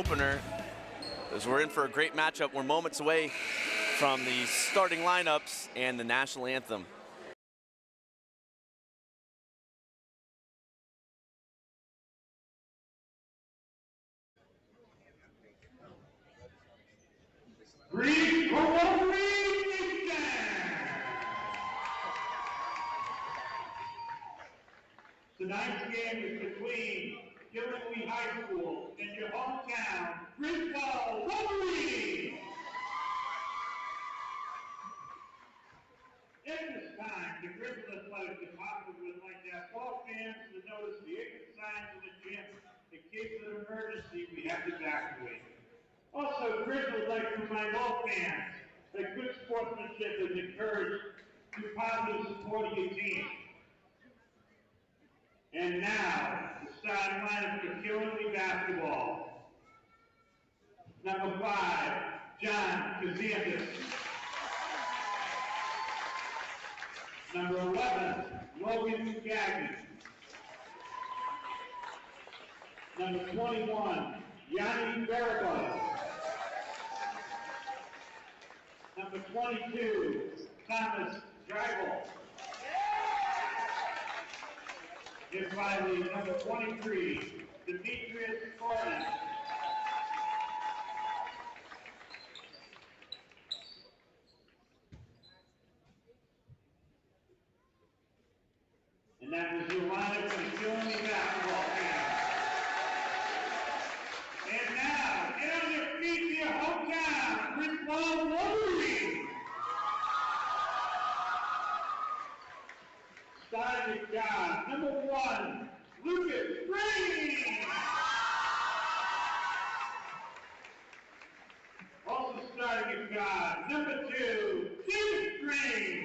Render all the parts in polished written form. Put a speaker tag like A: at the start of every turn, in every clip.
A: opener, as we're in for a great matchup. We're moments away from the starting lineups and the national anthem.
B: Tonight's game is between Griswold High School and your hometown, Griswold Varsity. At this time, the Griswold Athletic Department would like to ask all fans to notice the exit signs of the gym in case of an emergency we have to evacuate. Also, Griswold would like to remind all fans that good sportsmanship is encouraged through positive support of your team. And now, the starting lineup for Killenly basketball. Number 5, John Kazandis. Number 11, Logan Gagnon. Number 21, Yanni Barabas. Number 22, Thomas Dragel. And finally, number 23, Demetrius Gordon. And that was your lineup for the Killenly basketball team. And now, get on your feet to your hometown, Griswold Varsity. Starting at guard, number 1, Lucas Green. Also starting at guard, number 2, David Green.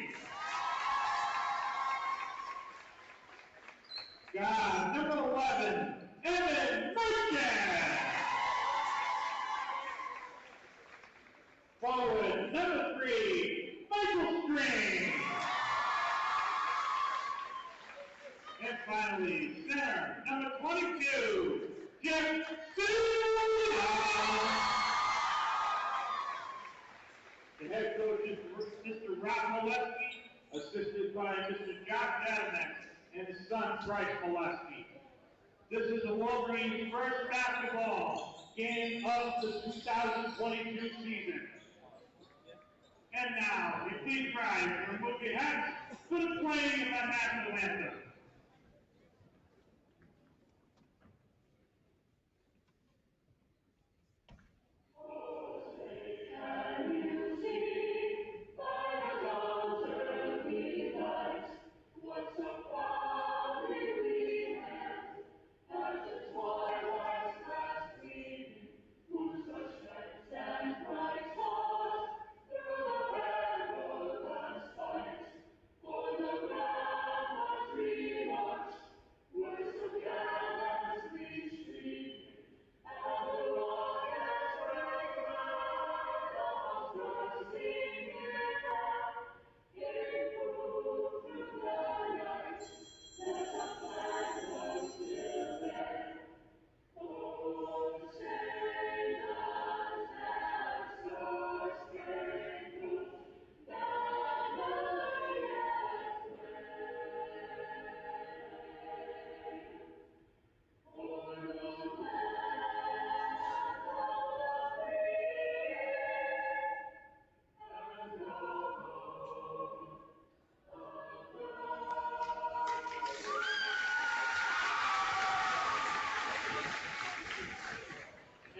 B: Guard, number 11, Evan Merchant. Forward, number 3, Michael String. And finally, center, number 22, Jeff Stewart. The head coach is Mr. Rob Molesky, assisted by Mr. Josh Adamek and his son, Bryce Molesky. This is the Wolverines' first basketball game of the 2022 season. And now, if please rise and remove your hats for the playing of our national anthem.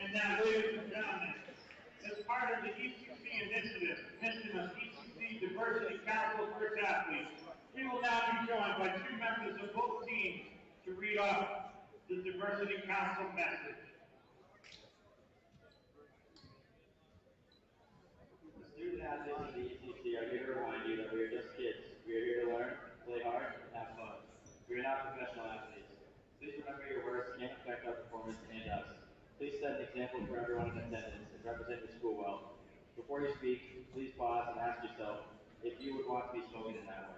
B: And now, ladies and gentlemen, as part of the ECC initiative, mission of ECC Diversity Council First Athletes, we will now be joined by 2 members of both teams to read off the Diversity Council message.
C: The student athletes of the ECC are here to remind you that we are just kids. We are here to learn, play hard, and have fun. We are not professional athletes. Please remember your words can't affect our performance and us. Please set an example for everyone in attendance and represent your school well. Before you speak, please pause and ask yourself if you would want to be spoken in that way.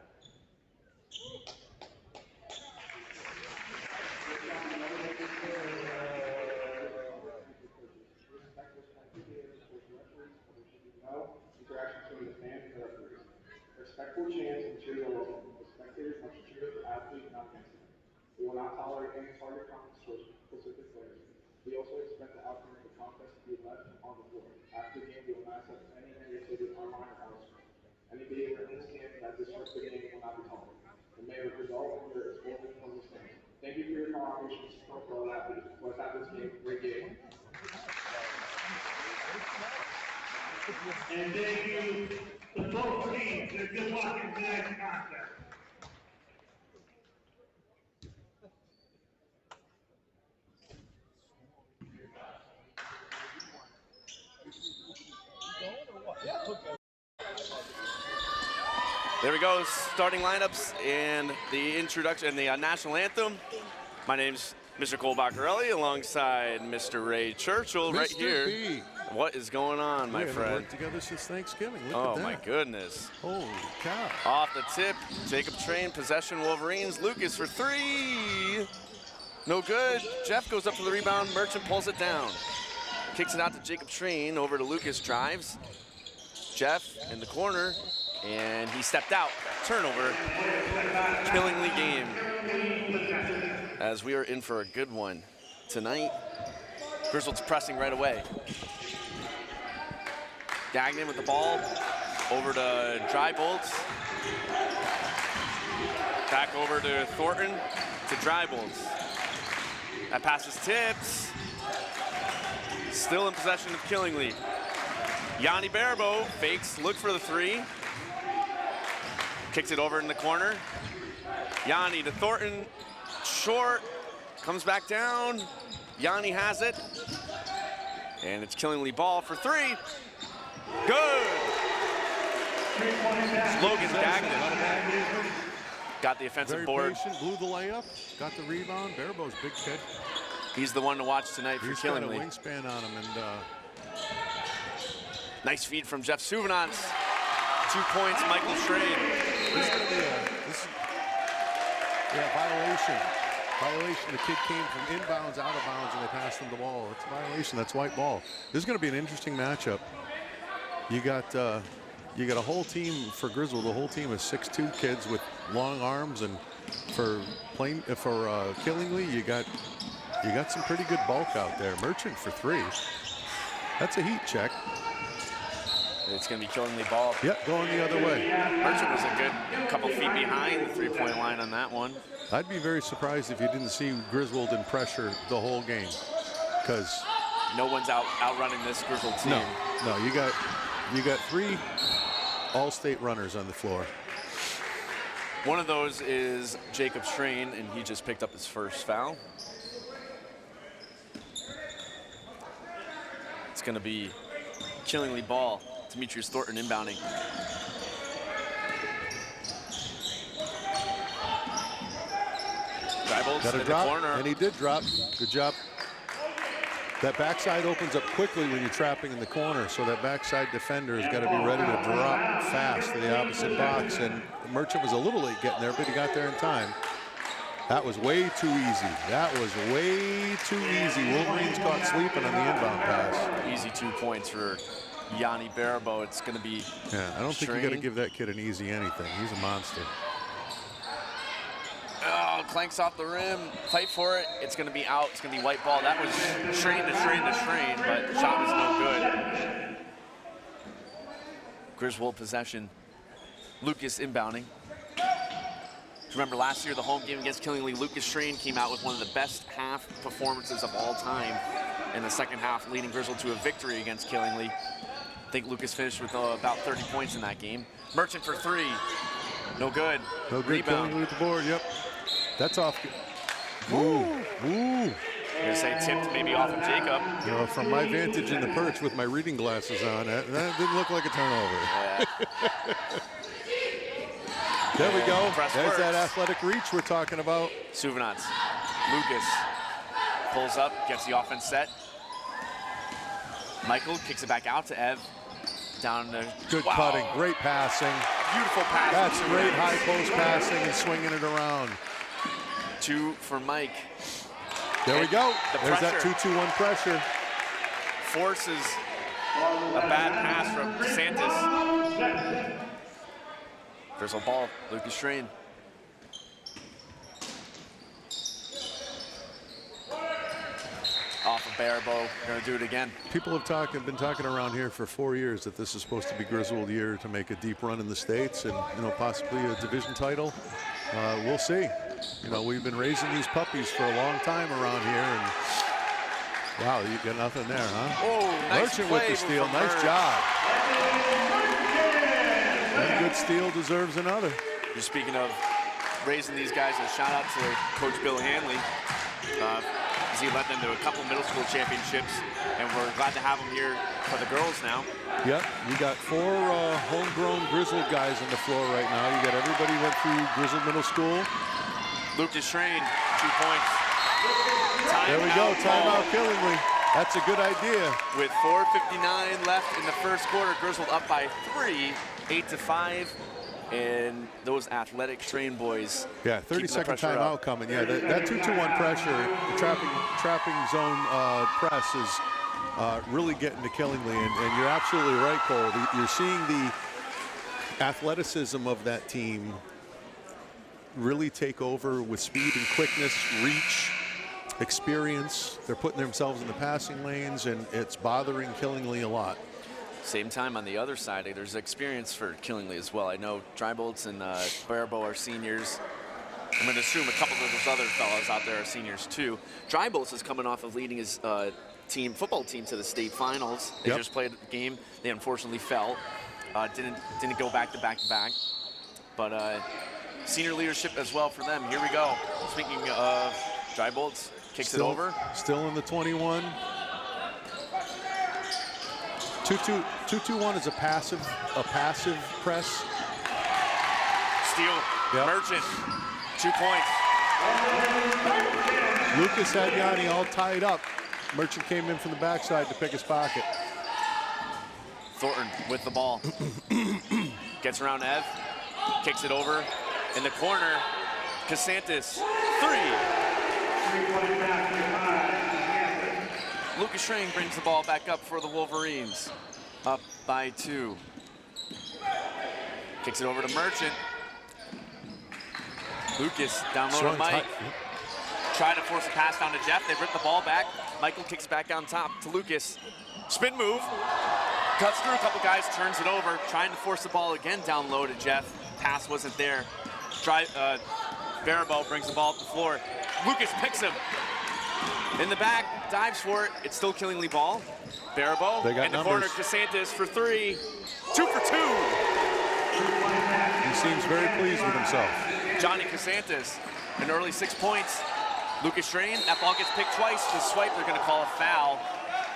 D: specific players. We also expect the outcome of the contest to be left on the floor. After the game, we will not accept any negativity online or elsewhere. Any behavior in this game that disrupts the game will not be tolerated. And may it result in your expulsion from the stands. Thank you for your cooperation and support for all athletes. Let's have this game. Great game.
B: And thank you to both teams, and good luck in tonight's contest.
A: There we go, starting lineups and the introduction and the national anthem. My name's Mr. Cole Baccarelli alongside Mr. Ray Churchill right here.
E: B.
A: What is going on, my
E: We haven't
A: friend?
E: worked together since Thanksgiving. Look
A: Oh
E: at that.
A: my goodness.
E: Holy cow.
A: Off the tip, Jacob Train, possession Wolverines. Lucas for three. No good. Jeff goes up to the rebound. Merchant pulls it down. Kicks it out to Jacob Train. Over to Lucas, drives. Jeff in the corner, and he stepped out. Turnover. Killingly game. As we are in for a good one tonight. Griswold's pressing right away. Gagnon with the ball. Over to Drybolts. Back over to Thornton to Drybolts. That pass is tipped. Still in possession of Killingly. Yanni Barabo fakes, looks for the three. Kicks it over in the corner. Yanni to Thornton, short, comes back down. Yanni has it. And it's Killingly ball for three. Good. Logan Gagnon got the offensive
E: Very
A: board.
E: patient, blew the layup, got the rebound. Barabo's big kid.
A: He's the one to watch tonight for
E: He's got a
A: Killingly.
E: wingspan on him, and
A: Nice feed from Jeff Souvenance. 2 points, Michael Schrain.
E: this is going to be violation. Violation. The kid came from inbounds, out of bounds, and they passed him the ball. It's a violation. That's white ball. This is going to be an interesting matchup. You got a whole team for Griswold. The whole team is 6'2" kids with long arms, and for Killingly, you got some pretty good bulk out there. Merchant for three. That's a heat check.
A: It's going to be Killingly ball.
E: Yep, going the other way.
A: Merchant was a good couple feet behind the three-point line on that one.
E: I'd be very surprised if you didn't see Griswold in pressure the whole game, because
A: No one's outrunning this Griswold team.
E: no, you got three all-state runners on the floor.
A: One of those is Jacob Schrain, and he just picked up his first foul. It's going to be Killingly ball. Demetrius Thornton inbounding. Dribbles
E: Got
A: in
E: a
A: the
E: drop,
A: corner.
E: and he did drop. Good job. That backside opens up quickly when you're trapping in the corner, so that backside defender has got to be ready to drop fast to the opposite box, and Merchant was a little late getting there, but he got there in time. That was way too easy. That was way too easy. Wolverines caught sleeping on the inbound pass.
A: Easy 2 points for Yanni Barabo. It's going to be
E: Yeah, I don't think you got to
A: Schrain.
E: give that kid an easy anything. He's a monster.
A: Oh, clanks off the rim. Fight for it. It's going to be out. It's going to be white ball. That was Schrain to Schrain to Schrain, but the shot was no good. Griswold possession. Lucas inbounding. Remember last year, the home game against Killingly, Lucas Schrain came out with one of the best half performances of all time in the second half, leading Griswold to a victory against Killingly. I think Lucas finished with about 30 points in that game. Merchant for three. No good.
E: No good.
A: Rebound.
E: Killingly with the board. Yep. That's off. Ooh. Ooh.
A: I'm gonna say tipped maybe off of Jacob.
E: You know, from my vantage in the perch with my reading glasses on, that didn't look like a turnover.
A: Yeah.
E: There we go.
A: Press
E: There's
A: works.
E: that athletic reach we're talking about.
A: Souvenance. Lucas pulls up, gets the offense set. Michael kicks it back out to Ev. Down the
E: Good
A: wow.
E: cutting, great passing.
A: Beautiful pass.
E: That's
A: from
E: great
A: Souvenance.
E: high post passing and swinging it around.
A: 2 for Mike.
E: There we go.
A: The
E: There's that
A: pressure.
E: 2-2-1 pressure.
A: Forces a bad pass from DeSantis. There's a ball, Lucas Schrain. off of Barabo. Going to do it again.
E: People have been talking around here for 4 years that this is supposed to be Griswold year to make a deep run in the States and, you know, possibly a division title. We'll see. You know, we've been raising these puppies for a long time around here, and wow, you got nothing there, huh?
A: Oh, nice
E: Merchant
A: play
E: with the steal.
A: from
E: Nice
A: Bird.
E: job. One good steal deserves another.
A: Just speaking of raising these guys, a shout out to Coach Bill Hanley. As he led them to a couple middle school championships, and we're glad to have him here for the girls now.
E: Yep, you got 4 homegrown Griswold guys on the floor right now. You got everybody went through Griswold Middle School.
A: Lucas Train, 2 points.
E: There we go, timeout Killingly. That's a good idea.
A: With 4:59 left in the first quarter, Griswold up by 3, 8-5. And those athletic Train boys.
E: Yeah, 30-second timeout coming. Yeah, that 2-2-1 pressure, the trapping zone press is really getting to Killingly. And you're absolutely right, Cole. You're seeing the athleticism of that team really take over with speed and quickness, reach, experience. They're putting themselves in the passing lanes, and it's bothering Killingly a lot.
A: Same time on the other side, there's experience for Killingly as well. I know Drybolts and Barabo are seniors. I'm going to assume a couple of those other fellows out there are seniors too. Drybolts is coming off of leading his football team to the state finals. They just played the game. They unfortunately fell. Didn't go back to back. But senior leadership as well for them. Here we go. Speaking of Drybolts, kicks it over.
E: Still in the 21. 2-2-1 is a passive press.
A: Steal.
E: Yep.
A: Merchant. 2 points.
E: Lucas had Yanni all tied up. Merchant came in from the backside to pick his pocket.
A: Thornton with the ball. Gets around Ev. Kicks it over. In the corner. Casantis. 3. Lucas Schrain brings the ball back up for the Wolverines. Up by 2. Kicks it over to Merchant. Lucas down low to Mike. Try to force a pass down to Jeff. They rip the ball back. Michael kicks back on top to Lucas. Spin move. Cuts through a couple guys, turns it over. Trying to force the ball again down low to Jeff. Pass wasn't there. Barabo brings the ball up the floor. Lucas picks him. In the back, dives for it. It's still Killingly ball. Barabo in the corner, Casantis for 3. 2 for 2.
E: He seems very pleased with himself.
A: Johnny Casantis, an early 6 points. Lucas Strain, that ball gets picked twice. The swipe, they're going to call a foul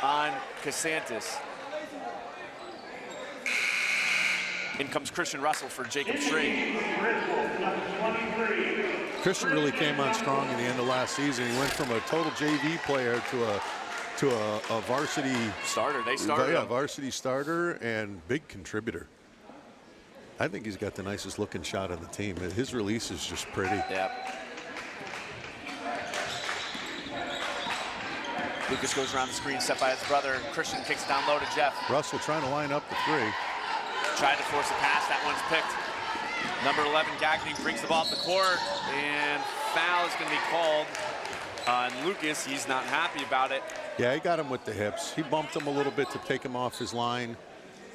A: on Casantis. In comes Christian Russell for Jacob Strain.
E: Christian really came on strong in the end of last season. He went from a total JV player to a varsity
A: starter. They started him.
E: Varsity starter and big contributor. I think he's got the nicest looking shot on the team. His release is just pretty.
A: Yep. Lucas goes around the screen, set by his brother. Christian kicks it down low to Jeff.
E: Russell trying to line up the 3.
A: Tried to force a pass. That one's picked. Number 11, Gagny, brings the ball up the court, and foul is going to be called on Lucas. He's not happy about it.
E: Yeah, he got him with the hips. He bumped him a little bit to take him off his line.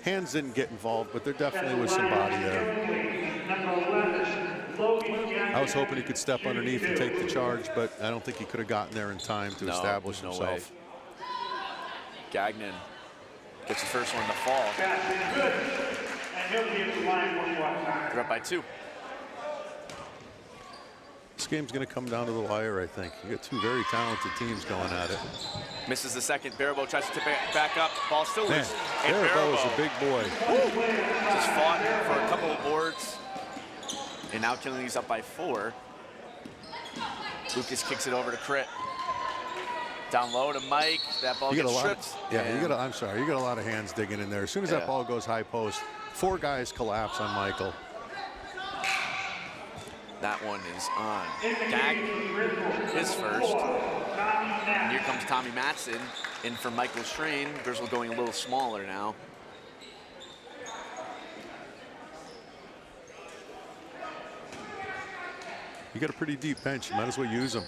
E: Hands didn't get involved, but there definitely was some body there. I was hoping he could step underneath and take the charge, but I don't think he could have gotten there in time to establish himself.
A: Gagnon gets the first one to fall. They're up by 2.
E: This game's going to come down to the wire, I think. You got 2 very talented teams going at it.
A: Misses the second. Barabo tries to tip it back up. Ball still loose.
E: Barabo is a big boy.
A: Just fought for a couple of boards. And now Killingly's up by 4. Lucas kicks it over to Crit. Down low to Mike. That ball gets stripped.
E: I'm sorry. You got a lot of hands digging in there. As soon as that ball goes high post, 4 guys collapse on Michael.
A: That one is on Gagnon, his first. And here comes Tommy Matson in for Michael Strain. Griswold going a little smaller now.
E: You got a pretty deep bench. You might as well use them.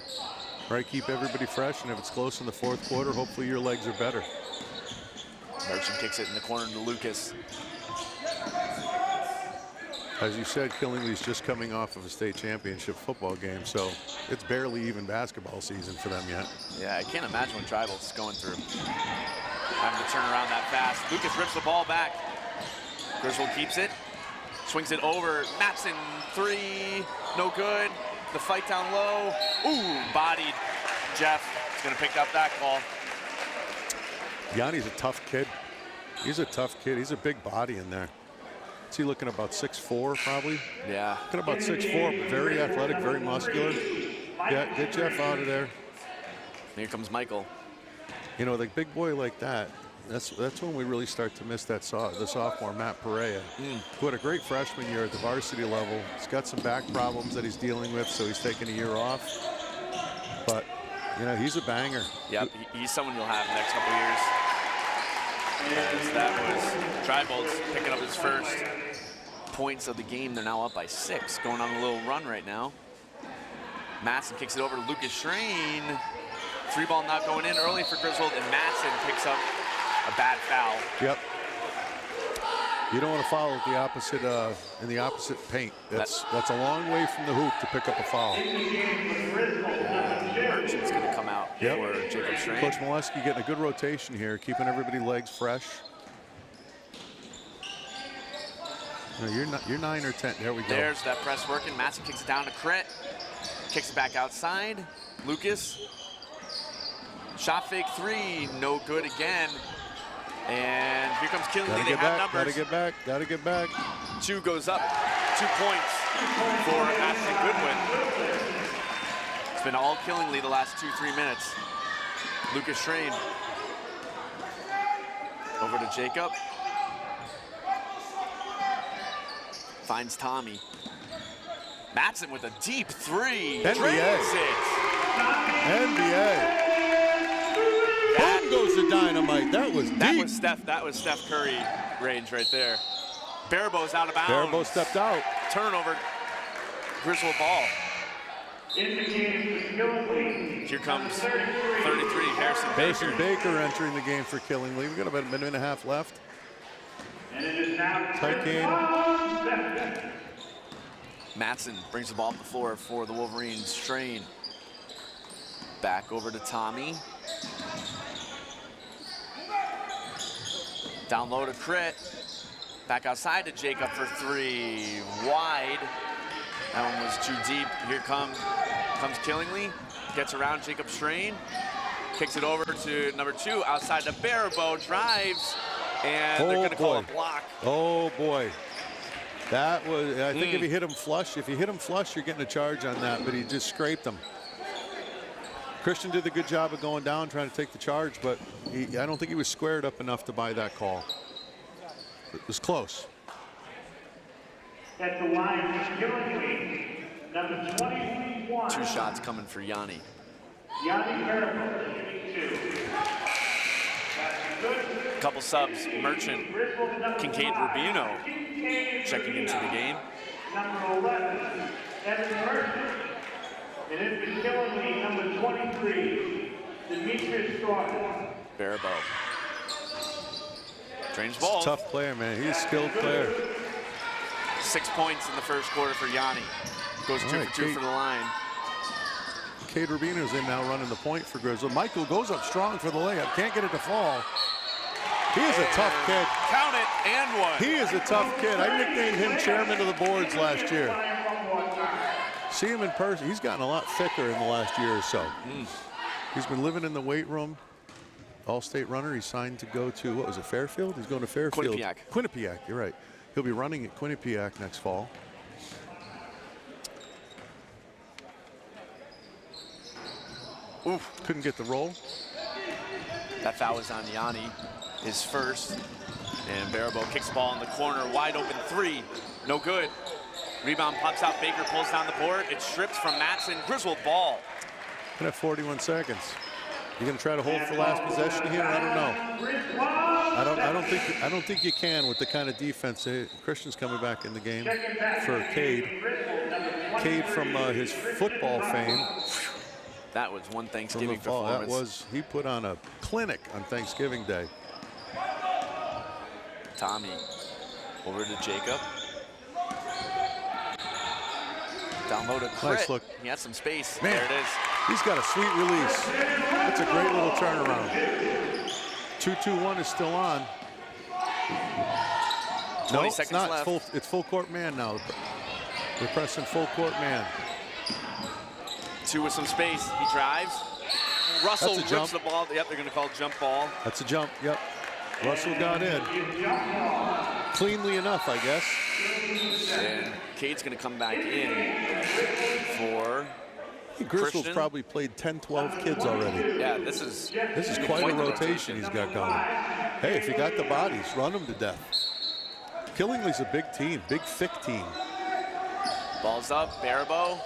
E: Right, keep everybody fresh, and if it's close in the fourth quarter, hopefully your legs are better.
A: Merchant kicks it in the corner to Lucas.
E: As you said, Killingly's just coming off of a state championship football game, so it's barely even basketball season for them yet.
A: Yeah, I can't imagine what Griswold's going through. Having to turn around that fast. Lucas rips the ball back. Griswold keeps it, swings it over. Matson, three, no good. The fight down low. Ooh, bodied. Jeff is going to pick up that call.
E: Yanni's a tough kid. He's a tough kid. He's a big body in there. Is he looking about 6'4", probably?
A: Yeah.
E: Looking about 6'4", but very athletic, very muscular. Yeah, get Jeff out of there.
A: Here comes Michael.
E: You know, the big boy like that, that's when we really start to miss that the sophomore, Matt Perea, who had a great freshman year at the varsity level. He's got some back problems that he's dealing with, so he's taking a year off. But, you know, he's a banger.
A: Yep, he's someone you'll have the next couple years. As that was Griswold's picking up his first points of the game. They're now up by 6, going on a little run right now. Matson kicks it over to Lucas Schrain. 3-ball not going in early for Griswold, and Matson picks up a bad foul.
E: Yep. You don't want to foul at the opposite in the opposite paint. That's a long way from the hoop to pick up a foul.
A: Merchant's going to come out for Jacob Schrain.
E: Coach Molesky getting a good rotation here, keeping everybody's legs fresh. No, you're 9 or 10. There we go.
A: There's that press working. Matson kicks it down to Crit. Kicks it back outside. Lucas. Shot fake 3. No good again. And here comes Killingly. They have numbers.
E: Gotta get back.
A: 2 goes up. 2 points for Ashton Goodwin. It's been all Killingly the last 2-3 minutes. Lucas Schrain. Over to Jacob. Finds Tommy. Matson with a deep 3.
E: NBA.
A: Drains it.
E: NBA. Boom goes the dynamite. That was deep.
A: That was Steph Curry range right there. Baribeau's out of bounds.
E: Baribeau stepped out.
A: Turnover. Griswold ball.
B: In the game,
A: Here comes 33, Harrison
E: Baker entering the game for Killingly. We've got about a minute and a half left.
B: And it is now
E: Tight game.
A: Matson brings the ball up the floor for the Wolverines. Strain. Back over to Tommy. Down low to Crit. Back outside to Jacob for 3. Wide. That one was too deep. Here comes Killingly. Gets around Jacob Strain. Kicks it over to number 2 outside to Baribeau. Drives. And they're going to call a block.
E: Oh boy. That was, I think if you hit him flush, you're getting a charge on that, but he just scraped him. Christian did a good job of going down, trying to take the charge, but I don't think he was squared up enough to buy that call. It was close.
B: At the line, Killingly, number 21.
A: 2 shots coming for Yanni.
B: Yanni Baribeau, shooting 2.
A: Couple subs, Merchant, Kincaid Rubino checking into the game.
B: Number 11, Evan Merchant. And in for Killingly, number 23, Demetrius Strawson.
A: Baribeau. Drains ball.
E: Tough player, man. He's a skilled player.
A: 6 points in the first quarter for Yanni. Goes 2 for 2 for the line.
E: Cade Rubino's in now running the point for Griswold. Michael goes up strong for the layup. Can't get it to fall. He is a tough kid.
A: Count it, and 1.
E: He is a tough kid. I nicknamed him chairman of the boards last year. See him in person. He's gotten a lot thicker in the last year or so. He's been living in the weight room. All-state runner. He's signed to go to, what was it, Fairfield? He's going to Fairfield.
A: Quinnipiac.
E: Quinnipiac, you're right. He'll be running at Quinnipiac next fall. Oof, couldn't get the roll.
A: That foul was on Yanni, his first. And Baribeau kicks the ball in the corner, wide open 3, no good. Rebound pops out, Baker pulls down the board. It's stripped from Matson, Griswold ball.
E: Gonna have 41 seconds. You gonna try to hold for last possession here? I don't know. I don't think you can with the kind of defense. Christian's coming back in the game for Cade. Cade from his football fame.
A: That was one Thanksgiving
E: From the fall. That
A: performance.
E: was, he put on a clinic on Thanksgiving Day.
A: Tommy over to Jacob. Down low to Crit.
E: Nice look.
A: He had some space.
E: Man,
A: there it is.
E: He's got a sweet release. That's a great little turnaround. 2-2-1 is still on.
A: 20
E: No,
A: seconds
E: it's not.
A: left.
E: It's full court man now. They're pressing full court man.
A: 2 with some space. He drives. Russell
E: That's a
A: rips
E: jump.
A: the ball. Yep, they're going to call jump ball.
E: That's a jump. Yep. Russell got in. Cleanly enough, I guess.
A: And Cade's going to come back in for
E: Griswold's
A: Christian.
E: probably played 10, 12 kids already.
A: Yeah, this is
E: Quite a
A: the
E: rotation he's got going. Hey, if you got the bodies, run them to death. Killingly's a big team, big, thick team.
A: Ball's up, Barabo.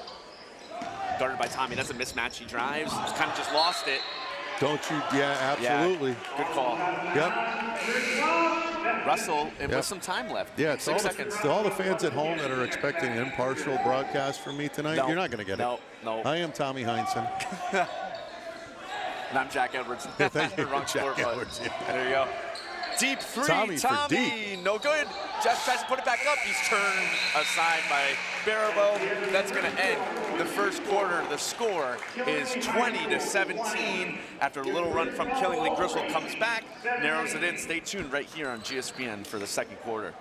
A: Guarded by Tommy. That's a mismatch. He drives. He's kind of just lost it.
E: Don't you? Yeah, absolutely.
A: Yeah, good call.
E: Yep.
A: Russell, and with some time left.
E: Yeah, it's
A: 6 seconds.
E: To all the fans at home that are expecting an impartial broadcast from me tonight,
A: No,
E: you're not going to get it.
A: No.
E: I am Tommy Heinsohn.
A: And I'm Jack Edwards.
E: Yeah, thank you,
A: Wrong
E: Jack
A: sport, bud.
E: Edwards, yeah.
A: There you go. Deep three,
E: Tommy for deep.
A: No good. Jeff tries to put it back up. He's turned aside by Barabo. That's going to end the first quarter. The score is 20-17 after a little run from Killingly. Griswold comes back, narrows it in. Stay tuned right here on GSPN for the second quarter.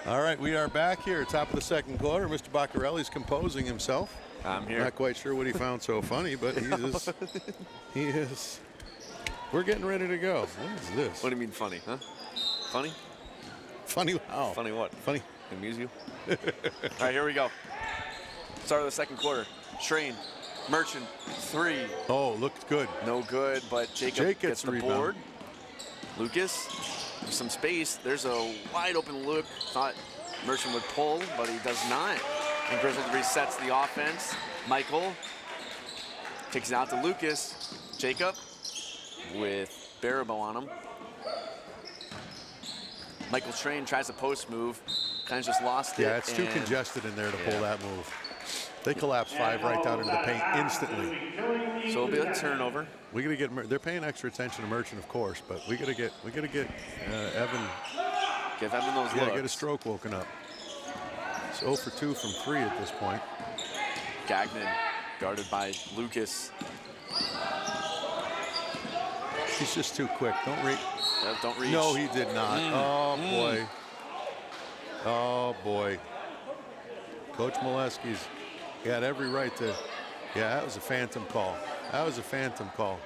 E: All right, we are back here, top of the second quarter. Mr. Baccarelli's composing himself.
A: I'm here.
E: Not quite sure what he found so funny, but he is. We're getting ready to go. What is this?
A: What do you mean funny, huh? Funny?
E: Funny how?
A: Funny what?
E: Funny.
A: Amuse you? All right, here we go. Start of the second quarter. Strain, Merchant, 3.
E: Oh, looked good.
A: No good, but Jacob gets the
E: rebound.
A: board. Lucas, there's some space. There's a wide open look. Thought Merchant would pull, but he does not. And Griswold resets the offense. Michael kicks it out to Lucas. Jacob with Barabo on him. Michael Train tries a post move. Kind of just lost it.
E: Yeah, it's too congested in there to pull that move. They collapse 5 right down into the paint instantly.
A: So it'll be a turnover.
E: We gotta get. They're paying extra attention to Merchant, of course, but we gotta get Evan.
A: Give Evan those looks.
E: Get a stroke woken up. It's 0 for 2 from 3 at this point.
A: Gagnon guarded by Lucas.
E: He's just too quick. Don't reach.
A: Don't reach.
E: No, he did not. Oh boy. Oh boy. Coach Molesky's got every right to. Yeah, that was a phantom call. That was a phantom call.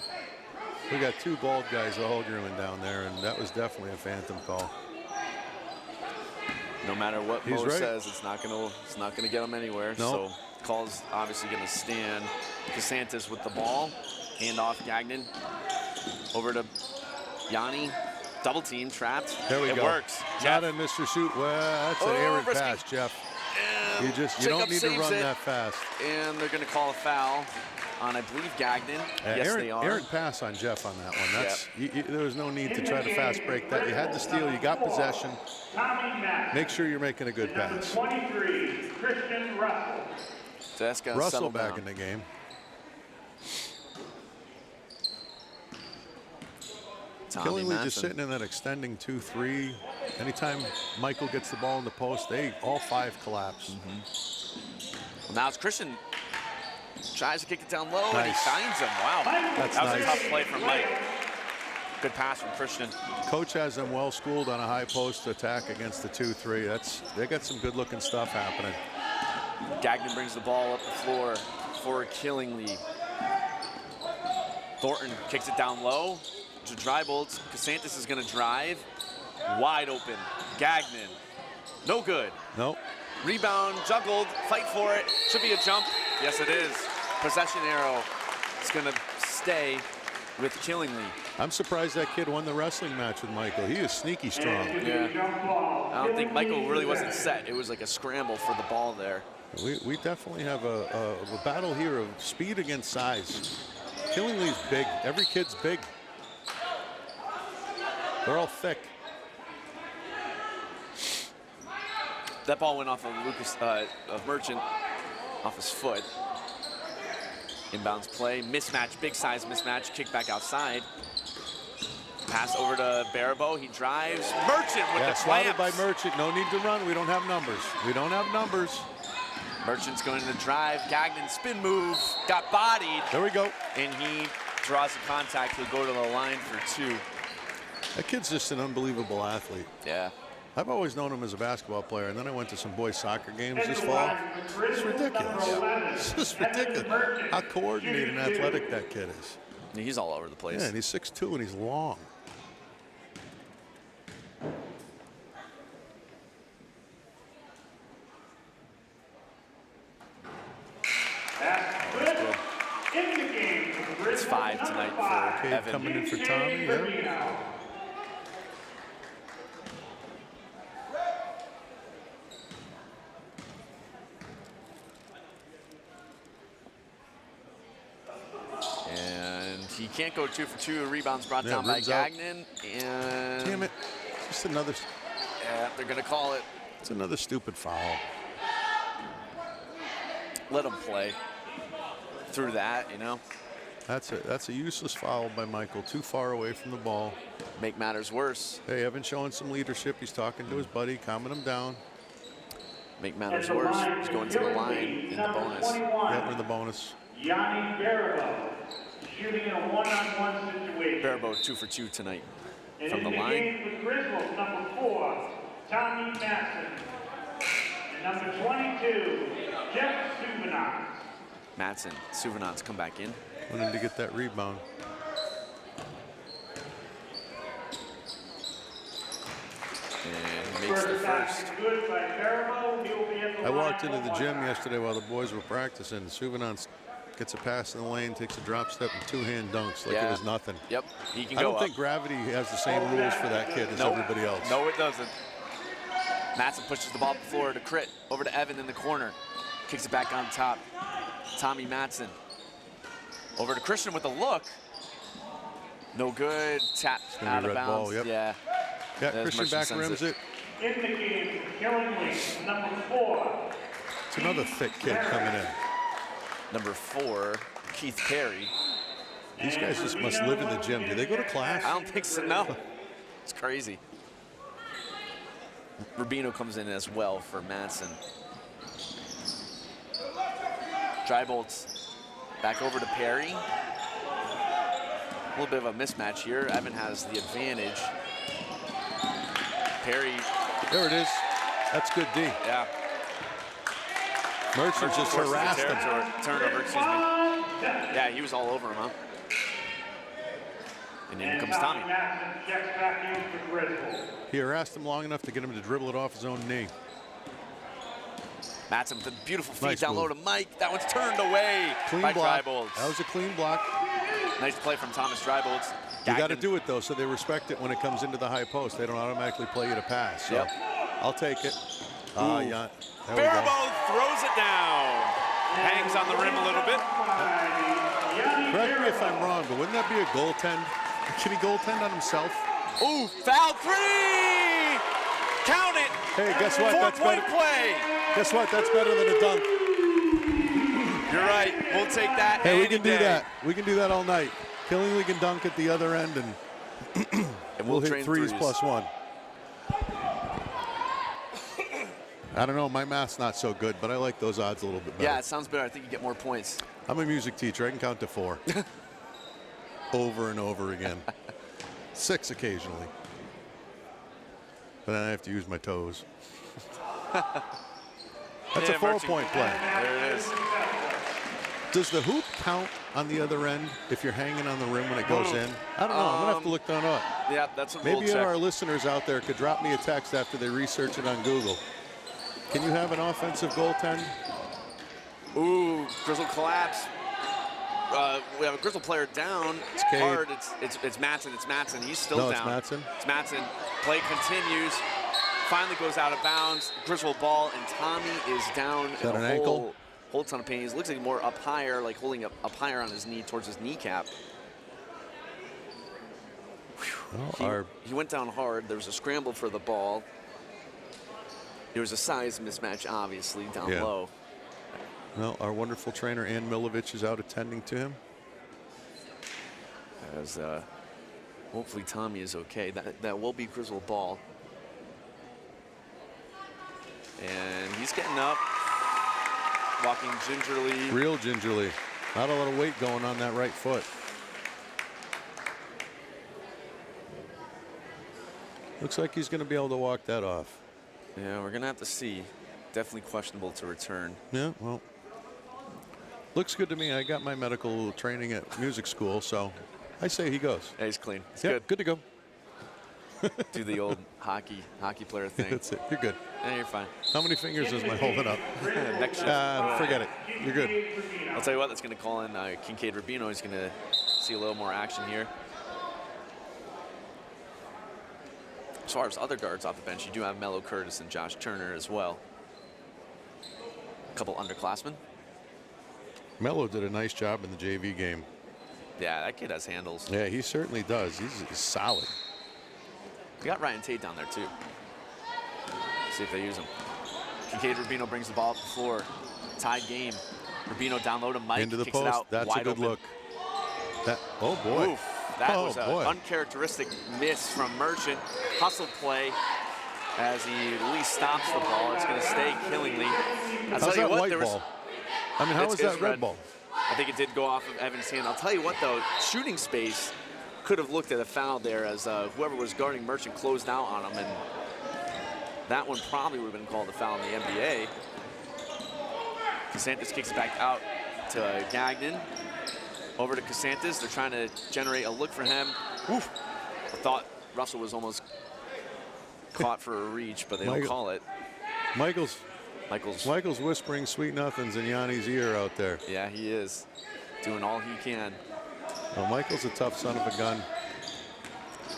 E: We got 2 bald guys all grooming down there, and that was definitely a phantom call.
A: No matter what Mo
E: right.
A: says, it's not gonna get him anywhere.
E: Nope.
A: So call's obviously gonna stand. DeSantis with the ball, hand off Gagnon over to Yanni. Double team, trapped.
E: There we go.
A: It works.
E: Not a Mr. Shoot. Well, that's an errant
A: risky.
E: pass, Jeff.
A: And
E: You
A: Jacob
E: don't need to
A: saves
E: run
A: it,
E: that fast.
A: And they're gonna call a foul on, I believe, Gagnon. Yes, they are.
E: Errant pass on Jeff on that one. That's there was no need to try to fast break that. You had the steal. You got possession. Make sure you're making a good pass.
B: 23, Christian Russell.
A: So that's gonna
E: Russell
A: settle
E: back
A: down.
E: in the game.
A: Tommy
E: Killingly just
A: Madsen.
E: sitting in that extending 2-3. Anytime Michael gets the ball in the post, all 5 collapse.
A: Well, now it's Christian. Tries to kick it down low, and he
E: Nice.
A: finds him. Wow.
E: That's
A: that was
E: nice.
A: a tough play from Mike. Good pass from Christian.
E: Coach has them well schooled on a high post attack against the 2-3. They got some good looking stuff happening.
A: Gagnon brings the ball up the floor for Killingly. Thornton kicks it down low to Drybolt. Casantis is going to drive. Wide open. Gagnon. No good.
E: Nope.
A: Rebound, juggled, fight for it. Should be a jump. Yes, it is. Possession arrow. It's going to stay with Killingly.
E: I'm surprised that kid won the wrestling match with Michael. He is sneaky strong.
A: Yeah. I don't think Michael really wasn't set. It was like a scramble for the ball there.
E: We definitely have a battle here of speed against size. Killingly's big. Every kid's big. They're all thick.
A: That ball went off of of Merchant, off his foot. Inbounds play, mismatch, big size mismatch, kick back outside. Pass over to Barabo, he drives. Merchant with the
E: swatted
A: clamps.
E: by Merchant. No need to run. We don't have numbers. We don't have numbers.
A: Merchant's going to drive. Gagnon spin move, got bodied.
E: There we go.
A: And he draws the contact. He'll go to the line for 2.
E: That kid's just an unbelievable athlete.
A: Yeah.
E: I've always known him as a basketball player, and then I went to some boys' soccer games this fall. It's ridiculous. It's just ridiculous how coordinated and athletic that kid is.
A: He's all over the place.
E: Yeah, and he's 6'2", and he's long.
A: It's 5 tonight for
E: Cade
A: Evan.
E: coming in for Tommy, yeah.
A: And he can't go 2 for 2. Rebounds brought down by Gagnon. And
E: damn it. Just another.
A: Yeah, they're going to call it.
E: It's another stupid foul.
A: Let him play through that, you know.
E: That's a useless foul by Michael. Too far away from the ball.
A: Make matters worse.
E: Hey, Evan showing some leadership. He's talking to his buddy, calming him down.
A: Make matters worse. He's going to the line in the bonus.
E: Yeah, we're in the bonus.
B: Yanni Barabo, shooting in a one-on-one situation.
A: Barabo 2 for 2 tonight
B: And
A: from the line.
B: Game with Griswold, number 4, Tommy Matson. And number 22, Jeff Suvenant.
A: Matson, Suvenant's come back in.
E: Wanted to get that rebound.
A: And he makes the first.
B: Good by Barabo. He'll be at the
E: I walked
B: line
E: into the
B: for
E: gym
B: one.
E: yesterday while the boys were practicing. Suvenant gets a pass in the lane, takes a drop step, and 2-hand dunks like it was nothing.
A: Yep, he can
E: I
A: go
E: don't think gravity has the same rules for that kid as everybody else.
A: No, it doesn't. Matson pushes the ball up the floor to Crit, over to Evan in the corner. Kicks it back on top. Tommy Matson. Over to Christian with a look. No good. Tap out of bounds.
E: Ball, yep.
A: Yeah.
E: Yeah, Christian back rims it.
B: In the game, Killingly, number 4.
E: It's another thick kid coming in.
A: Number 4, Keith Perry.
E: These guys just must live in the gym. Do they go to class?
A: I don't think so, no. It's crazy. Rubino comes in as well for Matson. Drybolt's back over to Perry. A little bit of a mismatch here. Evan has the advantage. Perry.
E: There it is. That's good D.
A: Yeah.
E: Merchant just harassed him.
A: Turnover, excuse me. Yeah, he was all over him, huh? And in comes Tommy.
E: He harassed him long enough to get him to dribble it off his own knee.
A: Matson with a beautiful feed
E: Nice
A: down low
E: move.
A: to Mike. That one's turned away
E: Clean
A: by
E: block.
A: Drybolts.
E: That was a clean block.
A: Nice play from Thomas Drybolts.
E: You got to do it, though, so they respect it when it comes into the high post. They don't automatically play you to pass. So
A: Yep.
E: I'll take it. Yeah. There we
A: Barabo
E: go.
A: throws it down. Hangs on the rim a little bit.
E: Correct me if I'm wrong, but wouldn't that be a goaltend? Can he goaltend on himself?
A: Ooh, foul 3! Count it!
E: Hey, guess what? That's
A: Four-point
E: better.
A: play!
E: Guess what? That's better than a dunk.
A: You're right. We'll take that.
E: Hey, we
A: any
E: can do
A: day.
E: that. We can do that all night. Killingly can dunk at the other end, and
A: And
E: we'll hit
A: train
E: threes
A: threes.
E: +1. I don't know, my math's not so good, but I like those odds a little bit better.
A: Yeah, it sounds better. I think you get more points.
E: I'm a music teacher. I can count to 4. Over and over again. 6 occasionally. But then I have to use my toes. That's a 4-point play.
A: There it is.
E: Does the hoop count on the other end if you're hanging on the rim when it goes in? I don't know. I'm going to have to look that up.
A: Yeah, that's a
E: Maybe
A: check.
E: our listeners out there could drop me a text after they research it on Google. Can you have an offensive goaltend?
A: Ooh, Griswold collapse. We have a Griswold player down. It's hard. It's Matson. It's Matson. He's still down.
E: It's Matson.
A: It's Matson. Play continues. Finally goes out of bounds. Griswold ball, and Tommy is down.
E: Is that an ankle?
A: Whole ton of pain. He looks like more up higher, like holding up higher on his knee towards his kneecap.
E: Well,
A: He went down hard. There was a scramble for the ball. There was a size mismatch, obviously, down low.
E: Well, our wonderful trainer, Ann Milovich, is out attending to him.
A: As hopefully Tommy is okay. That will be Griswold ball. And he's getting up, walking gingerly.
E: Real gingerly. Not a lot of weight going on that right foot. Looks like he's going to be able to walk that off.
A: Yeah, we're going to have to see. Definitely questionable to return.
E: Yeah, well, looks good to me. I got my medical training at music school, so I say he goes.
A: Yeah, he's clean. He's
E: good. Good to go.
A: Do the old hockey player thing.
E: That's it. You're good.
A: Yeah, you're fine.
E: How many fingers is my holding up?
A: Next shift.
E: Forget it. You're good.
A: I'll tell you what, that's going to call in Kincaid Rubino. He's going to see a little more action here. As far as other guards off the bench, you do have Mello Curtis and Josh Turner as well. A couple underclassmen.
E: Mello did a nice job in the JV game.
A: Yeah, that kid has handles.
E: Yeah, he certainly does. He's solid.
A: We got Ryan Tate down there, too. See if they use him. Kincaid Rubino brings the ball up the floor. Tied game. Rubino down low to Mike.
E: Into the
A: kicks
E: post.
A: It out,
E: That's
A: wide
E: a good
A: open.
E: look. Oh, boy.
A: Oof. That was an uncharacteristic miss from Merchant. Hustle play as he at least stops the ball. It's going to stay Killingly.
E: How's that white ball? I mean, how was that red ball?
A: I think it did go off of Evans' hand. I'll tell you what, though, shooting space could have looked at a foul there as whoever was guarding Merchant closed out on him, and that one probably would have been called a foul in the NBA. Casantis kicks it back out to Gagnon. Over to Casantis. They're trying to generate a look for him. Oof. I thought Russell was almost caught for a reach, but they don't call it.
E: Michael's
A: Michael's
E: whispering sweet nothings in Yanni's ear out there.
A: Yeah, he is doing all he can.
E: Well, Michael's a tough son of a gun.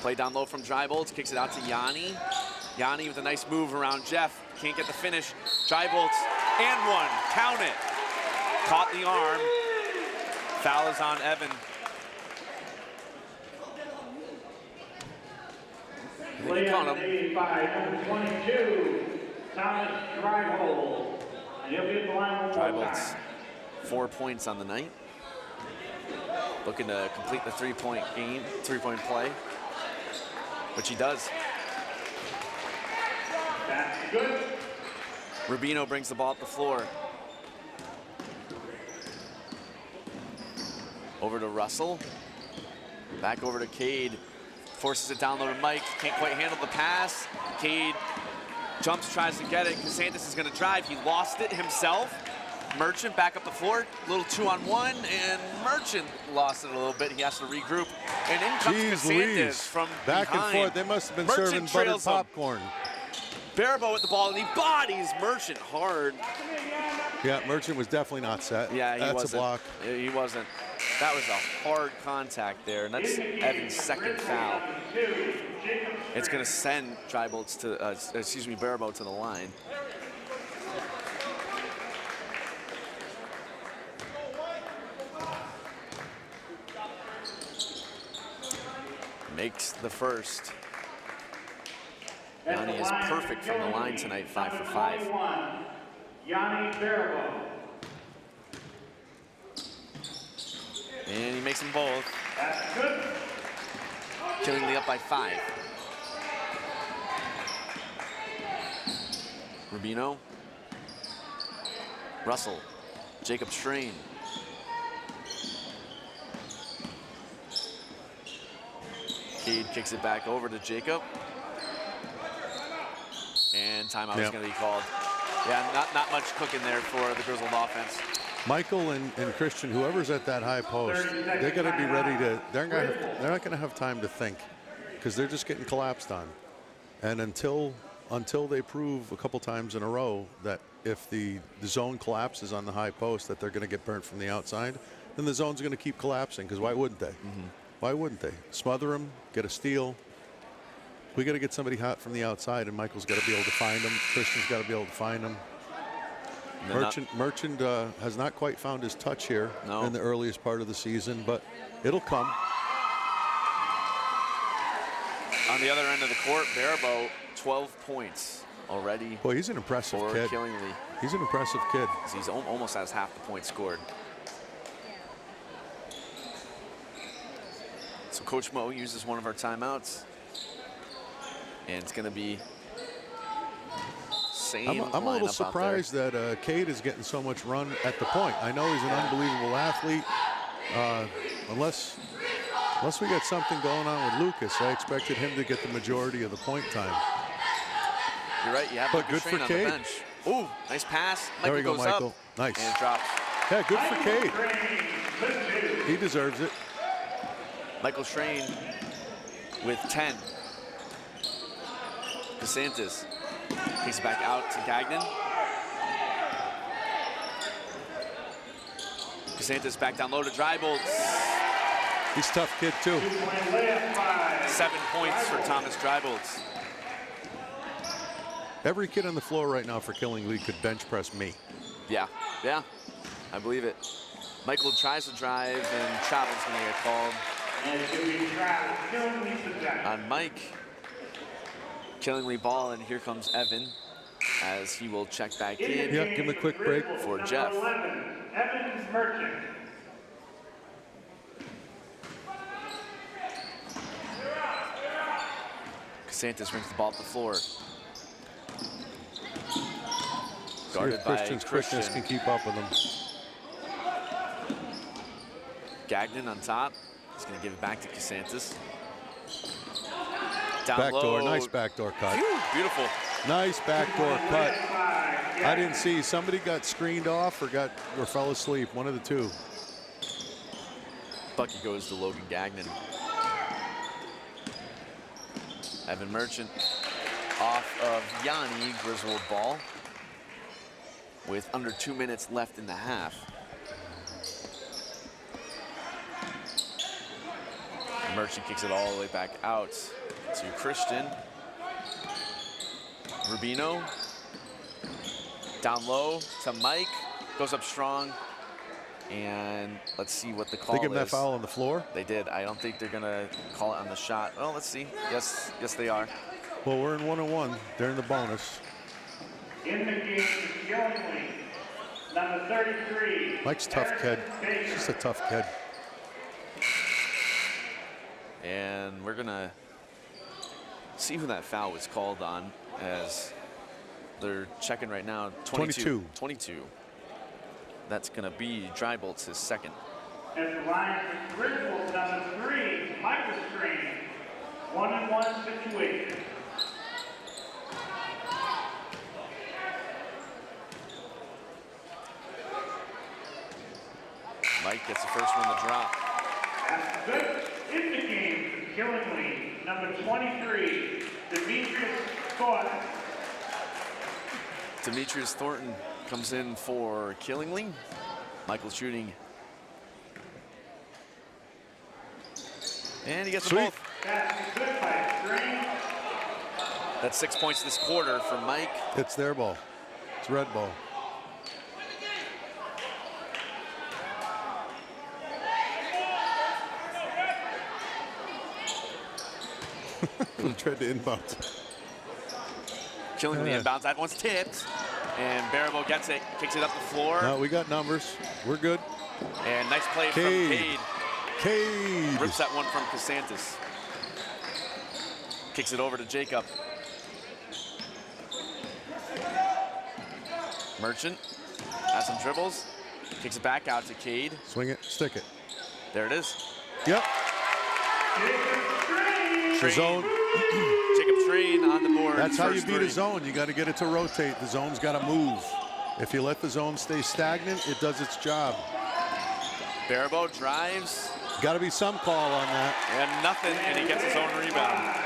A: Play down low from Drybolts, kicks it out to Yanni. Yanni with a nice move around Jeff. Can't get the finish. Drybolts and one. Count it. Caught the arm. Foul is on Evan.
B: Play on 85, number 22, Thomas Griswold. And he'll be at the line one more
A: Drybolts,
B: time.
A: 4 points on the night. Looking to complete the three-point play, which he does.
B: That's good.
A: Rubino brings the ball up the floor. Over to Russell. Back over to Cade. Forces it down low to Mike. Can't quite handle the pass. Cade jumps, tries to get it. Casantis is going to drive. He lost it himself. Merchant back up the floor. Little 2-on-1, and Merchant lost it a little bit. He has to regroup. And in comes Casantis from
E: back
A: behind.
E: and forth. They must have been
A: Merchant
E: serving buttered popcorn.
A: Barabo with the ball, and he bodies Merchant hard.
E: Yeah, Merchant was definitely not set.
A: Yeah, he wasn't.
E: That's a block.
A: He wasn't. That was a hard contact there, and that's Evan's second foul. It's going to send Drybolts to, Barabo to the line. Makes the first. Yanni is perfect from the line tonight, 5 for 5.
B: Yanni Barabo.
A: And he makes them both.
B: That's good.
A: Killingly up by 5. Rubino Russell, Jacob Schrain. Cade kicks it back over to Jacob. And timeout is going to be called. Yeah, not much cooking there for the Griswold offense.
E: Michael and Christian, whoever's at that high post, they got to be ready to. They're not going to have time to think, because they're just getting collapsed on. And until they prove a couple times in a row that if the zone collapses on the high post, that they're going to get burnt from the outside, then the zone's going to keep collapsing. Because why wouldn't they? Why wouldn't they? Smother them, get a steal. We got to get somebody hot from the outside, and Michael's got to be able to find them. Christian's got to be able to find them. Merchant has not quite found his touch here in the earliest part of the season, but it'll come.
A: On the other end of the court, Barabo, 12 points already.
E: Boy, he's an impressive kid.
A: Killingly.
E: He's an impressive kid.
A: He's almost has half the points scored. So Coach Mo uses one of our timeouts. And it's going to be same.
E: I'm a little surprised that Cade is getting so much run at the point. I know he's an unbelievable athlete. Unless we got something going on with Lucas, I expected him to get the majority of the point time.
A: You're right. You have
E: but good for Cade.
A: Ooh, nice pass. Michael
E: there we go,
A: goes
E: Michael.
A: Up
E: nice.
A: And drops.
E: Yeah, good for Cade. He deserves it.
A: Michael Schrain with 10. DeSantis kicks back out to Gagnon. DeSantis back down low to Drybolt.
E: He's a tough kid too.
A: 7 points for Thomas Drybolt.
E: Every kid on the floor right now for Killingly could bench press me.
A: Yeah, I believe it. Michael tries to drive, and Travel's going to get called on Mike. Killingly ball, and here comes Evan as he will check back in.
E: Yeah, give him a quick break
A: for Jeff.
B: 11, Evans Merchant.
A: Casantis brings the ball to the floor.
E: Guarded by Christian's quickness can keep up with him.
A: Gagnon on top. He's going to give it back to Casantis. Down
E: backdoor,
A: low.
E: nice backdoor cut.
A: Phew, beautiful.
E: Nice backdoor cut. I didn't see. Somebody got screened off or fell asleep. One of the two.
A: Bucky goes to Logan Gagnon. Evan Merchant off of Yanni. Griswold ball with under 2 minutes left in the half. Merchant kicks it all the way back out to Christian. Rubino down low to Mike, goes up strong, and let's see what the call is.
E: They give him that foul on the floor?
A: They did. I don't think they're gonna call it on the shot. Oh, let's see. Yes, they are.
E: Well, we're in 1-on-1. They're in the bonus.
B: In the game, Killingly, number 33.
E: Mike's a tough kid. He's just a tough kid.
A: And we're gonna see who that foul was called on, as they're checking right now. 22. That's gonna be Drybolt's his second.
B: At the line for Griswold, number 3, Michael Strain. 1-on-1 situation.
A: Mike gets the first one to drop.
B: That's good. In the game, Killingly, number 23, Demetrius Thornton.
A: Demetrius Thornton comes in for Killingly. Michael shooting. And he gets them both.
B: That's good by Strain.
A: That's 6 points this quarter for Mike.
E: It's their ball. It's red ball. Tried to inbound.
A: Killingly inbounds. That one's tipped. And Barabo gets it, kicks it up the floor.
E: No, we got numbers. We're good.
A: And nice play from Cade.
E: Cade.
A: Rips that one from Casantis. Kicks it over to Jacob. Merchant Has some dribbles. Kicks it back out to Cade.
E: Swing it, stick it.
A: There it is.
E: Yep. The zone.
A: Jacob Train on the board.
E: That's how you
A: First
E: beat
A: three.
E: a zone. You got to get it to rotate. The zone's got to move. If you let the zone stay stagnant, it does its job.
A: Barabo drives.
E: Got to be some call on that.
A: And nothing, and he gets his own rebound.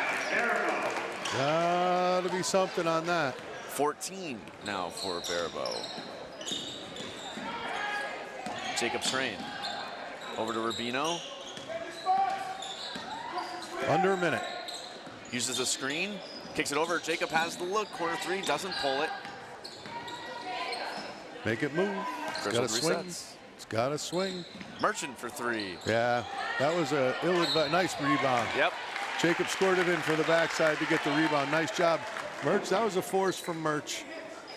E: Got to be something on that.
A: 14 now for Barabo. Jacob Train. Over to Rubino.
E: Under a minute.
A: Uses a screen. Kicks it over. Jacob has the look. Corner three. Doesn't pull it.
E: Make it move. It's got to swing.
A: Resets.
E: It's got to swing.
A: Merchant for three.
E: Yeah, that was a nice rebound.
A: Yep.
E: Jacob scored it in for the backside to get the rebound. Nice job. Merch, that was a force from Merch.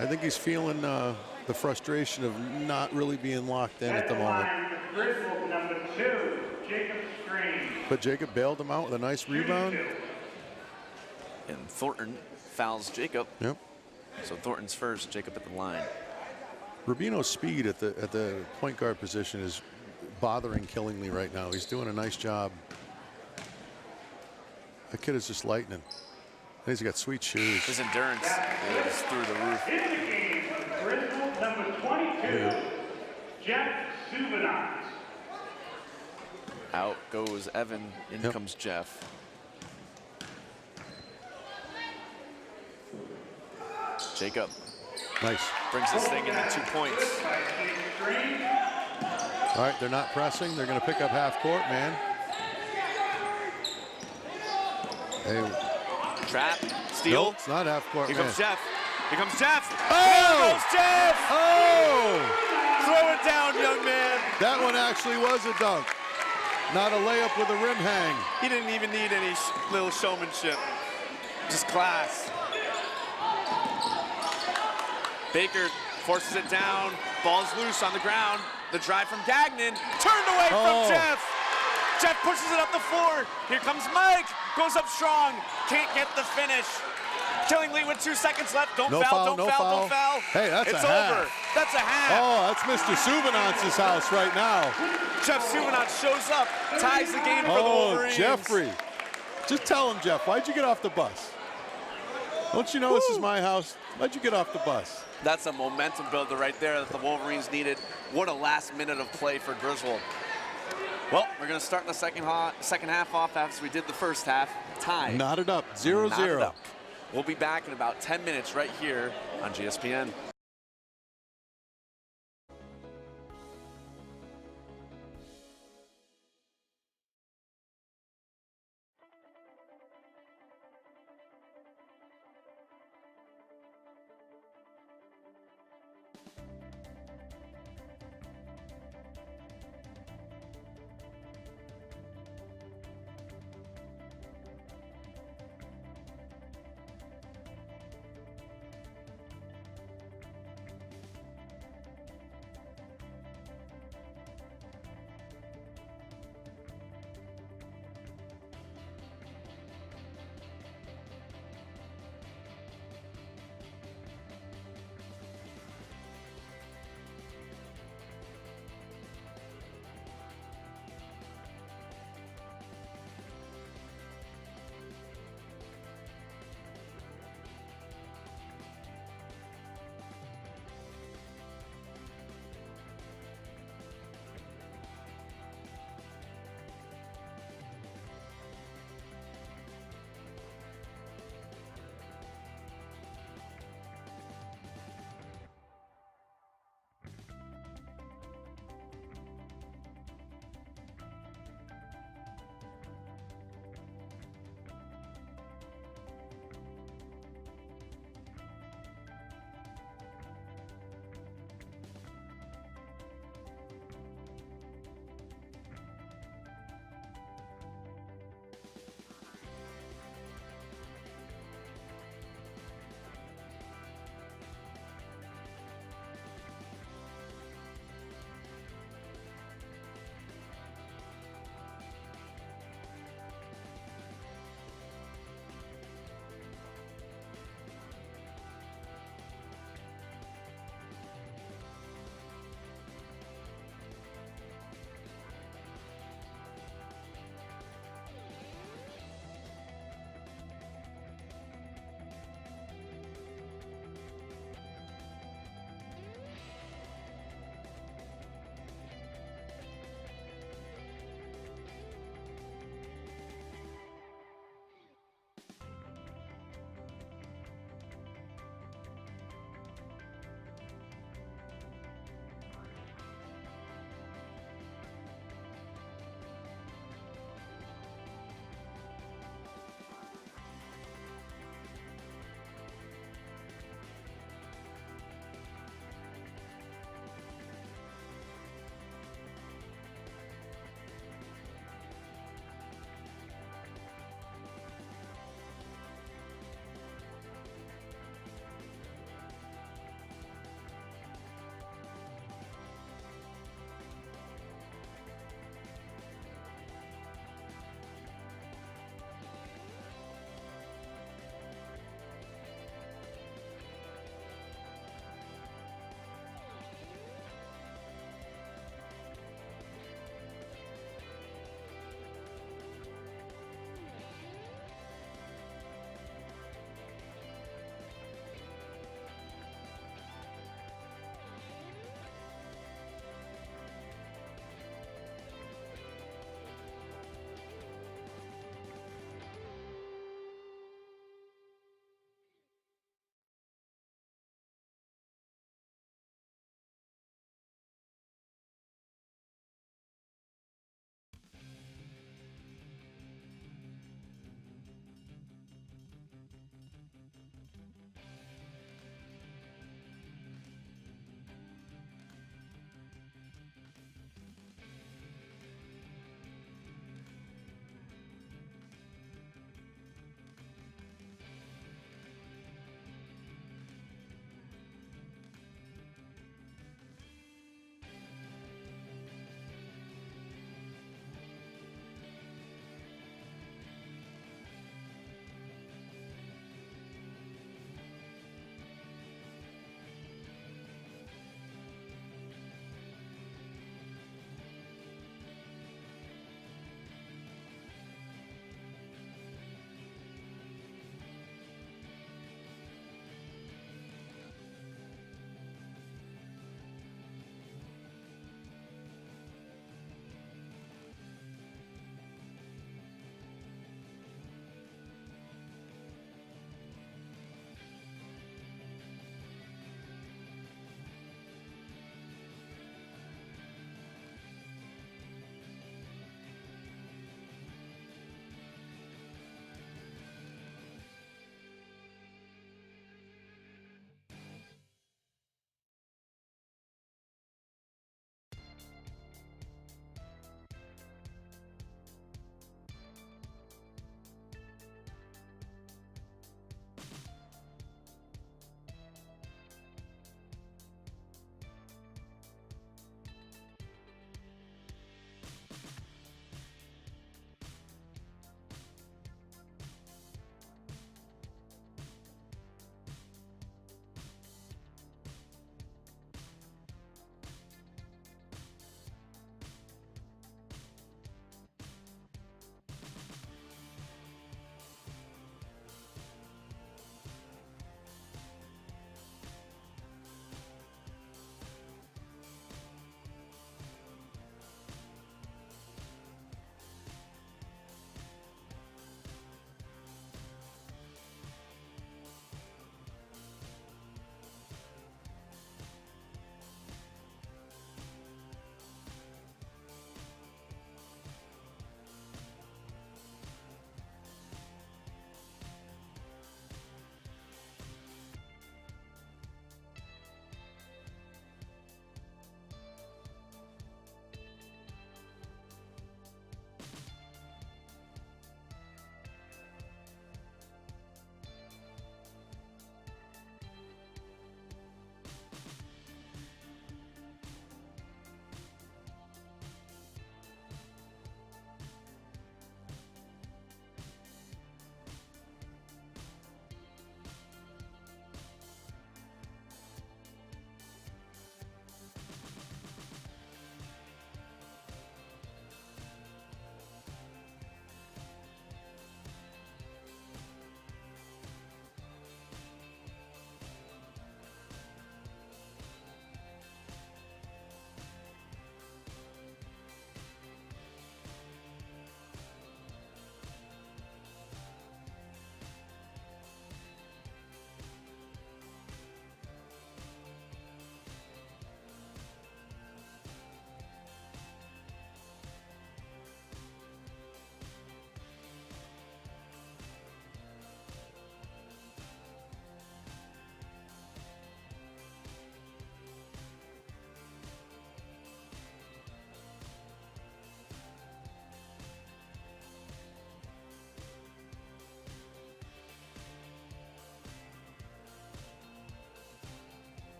E: I think he's feeling the frustration of not really being locked in at the moment.
B: Griswold, number 2, Jacob Strange.
E: But Jacob bailed him out with a nice rebound.
A: And Thornton fouls Jacob.
E: Yep.
A: So Thornton's first, Jacob at the line.
E: Rubino's speed at the point guard position is bothering Killingly right now. He's doing a nice job. That kid is just lightning. And he's got sweet shoes.
A: His endurance is through the roof.
B: In the game, Griswold, number 22, Jeff Subanov.
A: Out goes Evan. In
E: Yep.
A: comes Jeff. Jacob
E: Nice.
A: brings this thing into 2 points.
E: All right, they're not pressing. They're going to pick up half court, man. Hey,
A: Trap, steal.
E: nope, it's not half court,
A: Here
E: man.
A: comes Jeff. Here comes Jeff.
E: Oh!
A: There goes Jeff.
E: Oh!
A: Throw it down, young man.
E: That one actually was a dunk. Not a layup with a rim hang.
A: He didn't even need any little showmanship. Just class. Baker forces it down. Ball's loose on the ground. The drive from Gagnon. Turned away
E: Oh.
A: from Jeff. Jeff pushes it up the floor. Here comes Mike. Goes up strong. Can't get the finish. Killingly with 2 seconds left. Don't
E: No
A: foul,
E: foul,
A: don't
E: no
A: foul,
E: foul.
A: don't foul.
E: Hey, that's
A: it's
E: a half.
A: over. That's a half.
E: Oh, that's Mr. Subinance's house right now.
A: Jeff Subanov shows up, ties the game for the
E: Oh,
A: Wolverines.
E: Jeffrey. Just tell him, Jeff, why'd you get off the bus? Don't you know this is my house? Why'd you get off the bus?
A: That's a momentum builder right there that the Wolverines needed. What a last minute of play for Griswold. Well, we're going to start the second half off as we did the first half. Tied.
E: Knotted up,
A: Knotted
E: 0-0.
A: up. We'll be back in about 10 minutes right here on GSPN.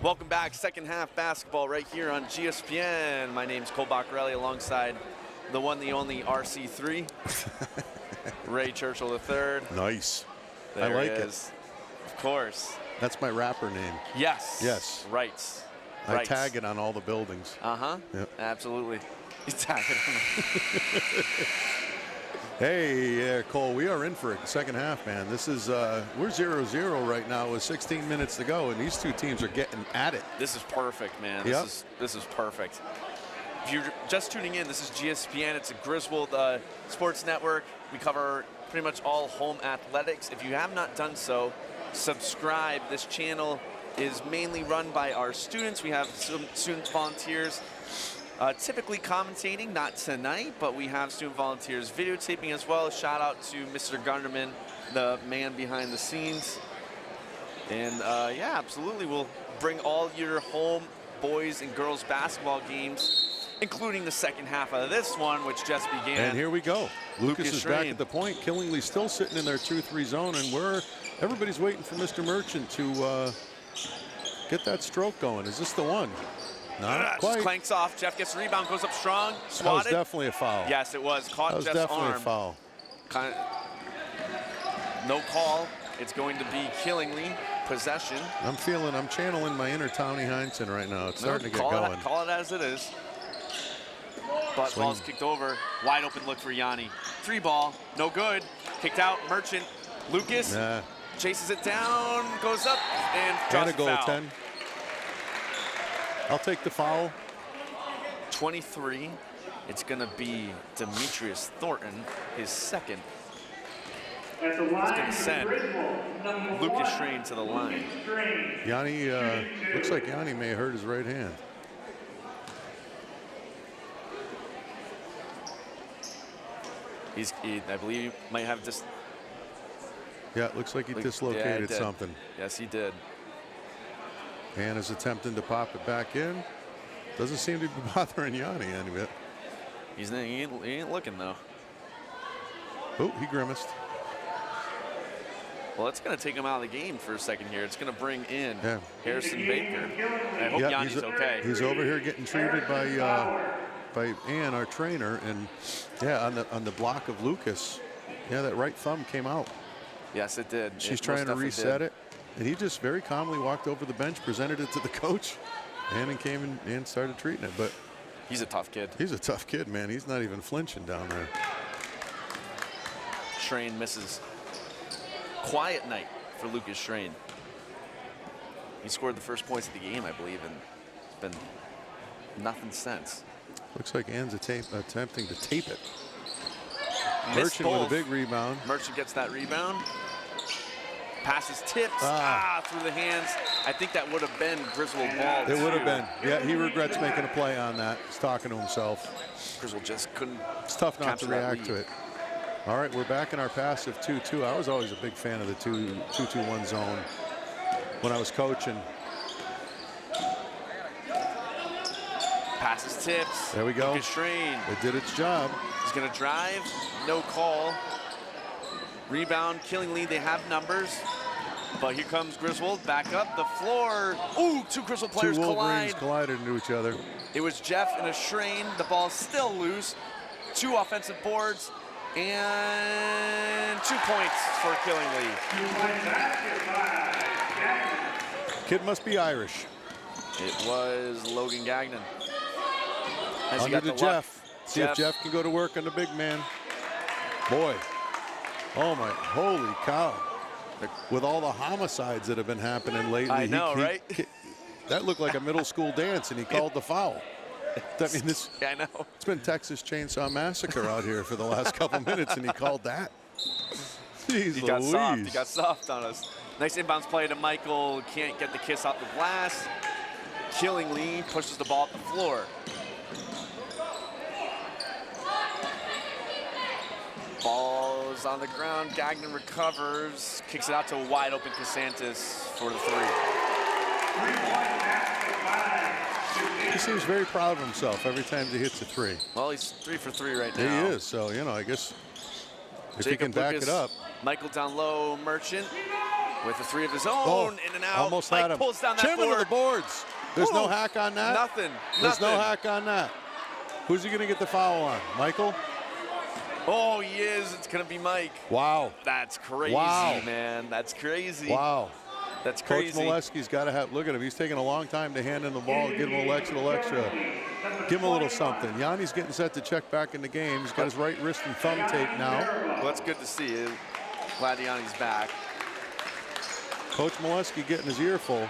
A: Welcome back, second half basketball right here on GSPN. My name's Cole Baccarelli alongside the one, the only RC3, Ray Churchill III.
E: Nice.
A: There
E: I like
A: it
E: it.
A: is. Of course.
E: That's my rapper name.
A: Yes.
E: Yes.
A: Right.
E: I tag it on all the buildings.
A: Uh-huh.
E: Yep.
A: Absolutely. You tag it.
E: Hey, Cole, we are in for a second half, man. This is, we're 0-0 right now with 16 minutes to go, and these two teams are getting at it.
A: This is perfect, man.
E: Yep.
A: This is perfect. If you're just tuning in, this is GSPN. It's a Griswold sports network. We cover pretty much all home athletics. If you have not done so, subscribe. This channel is mainly run by our students. We have some student volunteers typically commentating, not tonight, but we have student volunteers videotaping as well. Shout out to Mr. Gunderman, the man behind the scenes. And yeah, absolutely, we'll bring all your home boys and girls basketball games, including the second half of this one, which just began.
E: And here we go. Lucas is back
A: Schrain.
E: at the point. Killingly still sitting in their 2-3 zone, and everybody's waiting for Mr. Merchant to get that stroke going. Is this the one? Not quite.
A: Just clanks off. Jeff gets the rebound, goes up strong,
E: That was
A: swatted.
E: definitely a foul.
A: Yes, it was. Caught
E: That was
A: Jeff's
E: definitely
A: arm.
E: a foul.
A: Kind of, no call. It's going to be Killingly possession.
E: I'm channeling my inner Townie Heinsohn right now. It's starting to get going.
A: Call it as it is. But
E: Swing.
A: ball's kicked over. Wide open look for Yanni. 3 ball, no good. Kicked out, Merchant. Lucas
E: Nah.
A: chases it down, goes up, and
E: And
A: draws
E: a
A: a foul.
E: goaltend. I'll take the foul.
A: 23. It's going to be Demetrius Thornton, his second.
B: At the line,
A: gonna send
B: Griswold, number
A: Lucas
B: 1,
A: Schrain to the line.
B: Schrain.
E: Yanni, looks like Yanni may have hurt his right hand.
A: I believe he might have just.
E: Yeah, it looks like he dislocated
A: did.
E: something.
A: Yes, he did.
E: And is attempting to pop it back in. Doesn't seem to be bothering Yanni any bit.
A: He ain't looking though.
E: Oh, he grimaced.
A: Well, it's going to take him out of the game for a second here. It's going to bring in
E: Yeah.
A: Harrison Baker. I hope Yanni's okay.
E: He's over here getting treated by Ann, our trainer, and yeah, on the block of Lucas. Yeah, that right thumb came out.
A: Yes, it did.
E: She's trying to reset it, and he just very calmly walked over the bench, presented it to the coach, and came in and started treating it. But
A: He's a tough kid.
E: he's a tough kid, man. He's not even flinching down there.
A: Schrain misses. Quiet night for Lucas Schrain. He scored the first points of the game, I believe, and it's been nothing since.
E: Looks like Ann's attempting to tape it.
A: Missed
E: Merchant with a
A: both.
E: big rebound.
A: Merchant gets that rebound. Passes tips.
E: Ah.
A: Through the hands. I think that would have been Griswold ball.
E: It would have
A: too.
E: been. Yeah, he regrets making a play on that. He's talking to himself.
A: Griswold just couldn't.
E: It's tough not to
A: capture that
E: react to
A: lead.
E: it. All right, we're back in our passive 2-2. I was always a big fan of the 2-2-1 zone when I was coaching.
A: Passes tips.
E: There we go.
A: Lucas Schrain.
E: It did its job.
A: He's going to drive. No call. Rebound, killing lead. They have numbers. But here comes Griswold back up the floor. Ooh, 2 Griswold players
E: Two Wolverines
A: collide.
E: collided into each other.
A: It was Jeff and a Schrain. The ball's still loose. 2 offensive boards and 2 points for Killingly.
E: Kid must be Irish.
A: It was Logan Gagnon. As he
E: Under
A: got
E: to
A: the
E: Jeff.
A: luck.
E: See if Jeff can go to work on the big man. Boy. Oh my, holy cow. With all the homicides that have been happening lately.
A: I know, right?
E: That looked like a middle school dance, and he called the foul. I mean,
A: Yeah, I know.
E: it's been Texas Chainsaw Massacre out here for the last couple minutes, and he called that. Jeez
A: He got soft. He
E: Louise.
A: got soft on us. Nice inbounds play to Michael. Can't get the kiss off the glass. Killingly pushes the ball up the floor. Ball is on the ground. Gagnon recovers. Kicks it out to a wide open Casantis for the 3.
E: He seems very proud of himself every time he hits a 3.
A: Well, he's 3 for 3 right
E: He
A: now.
E: is, so, you know, I guess if he
A: Jacob
E: can back
A: Lucas,
E: it up.
A: Michael down low, Merchant. with a three of his own, in and out.
E: Almost
A: Mike
E: had him.
A: pulls down that
E: Chin into
A: board.
E: the boards. There's no hack on that?
A: Nothing.
E: There's no hack on that. Who's he going to get the foul on? Michael?
A: Oh, he is. It's going to be Mike.
E: Wow.
A: That's crazy, man. That's crazy.
E: Wow.
A: That's crazy.
E: Coach Molesky's got to have, look at him. He's taking a long time to hand in the ball, give him a little extra. Give him a little something. Yanni's getting set to check back in the game. He's got his right wrist and thumb taped now.
A: Well, that's good to see. Glad Yanni's back.
E: Coach Molesky getting his ear full.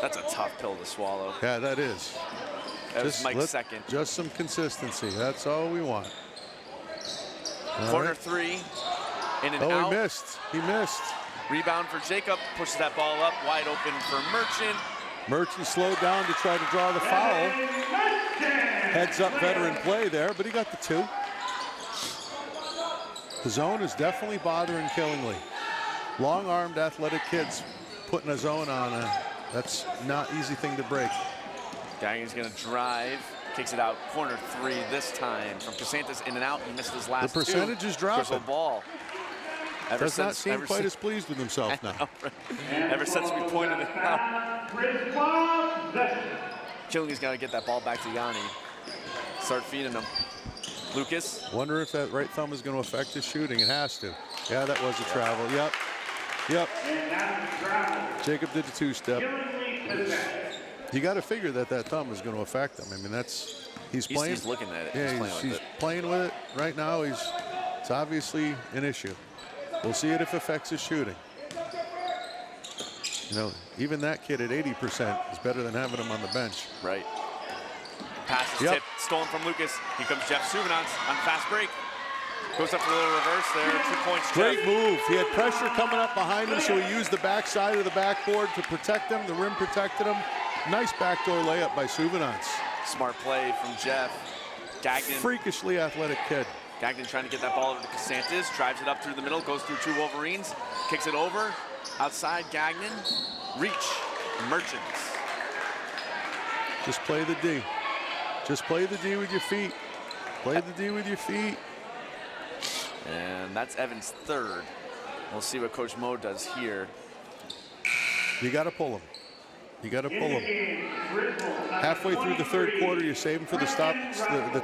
A: That's a tough pill to swallow.
E: Yeah, that is.
A: That was Mike's second.
E: Just some consistency. That's all we want.
A: Corner three. In and out.
E: Oh, he missed. He missed.
A: Rebound for Jacob. Pushes that ball up. Wide open for Merchant.
E: Merchant slowed down to try to draw the foul. Heads up veteran play there, but he got the two. The zone is definitely bothering Killingly. Long-armed athletic kids putting a zone on a, that's not easy thing to break.
A: Gagnon's gonna drive, kicks it out, corner three this time from Casantas, in and out. He missed his last
E: The percentage is dropping.
A: Griswold ball.
E: Does not seem quite as pleased with himself now.
A: Ever since we pointed it out. Killingly's got to get that ball back to Yanni. Start feeding him. Lucas.
E: Wonder if that right thumb is going to affect his shooting. It has to. Yeah, that was a travel. Yep. Yep. Jacob did the two-step. You got to figure that thumb is going to affect him. I mean, that's he's playing.
A: He's looking at it.
E: Yeah, he's playing with it right now. It's obviously an issue. We'll see it if it affects his shooting. You know, even that kid at 80% is better than having him on the bench.
A: Right. Pass is tipped, stolen from Lucas. Here comes Jeff Souvenance on fast break. Goes up for a little reverse there. 2 points.
E: Great move. He had pressure coming up behind him, so he used the backside of the backboard to protect him. The rim protected him. Nice backdoor layup by Souvenance.
A: Smart play from Jeff. Gagnon.
E: Freakishly athletic kid.
A: Gagnon trying to get that ball over to Casantas. Drives it up through the middle. Goes through two Wolverines. Kicks it over. Outside Gagnon. Reach. Merchants.
E: Just play the D. Just play the D with your feet. Play the D with your feet.
A: And that's Evans' third. We'll see what Coach Mo does here.
E: You got to pull him. You got to pull him. Halfway through the third quarter, you save him for the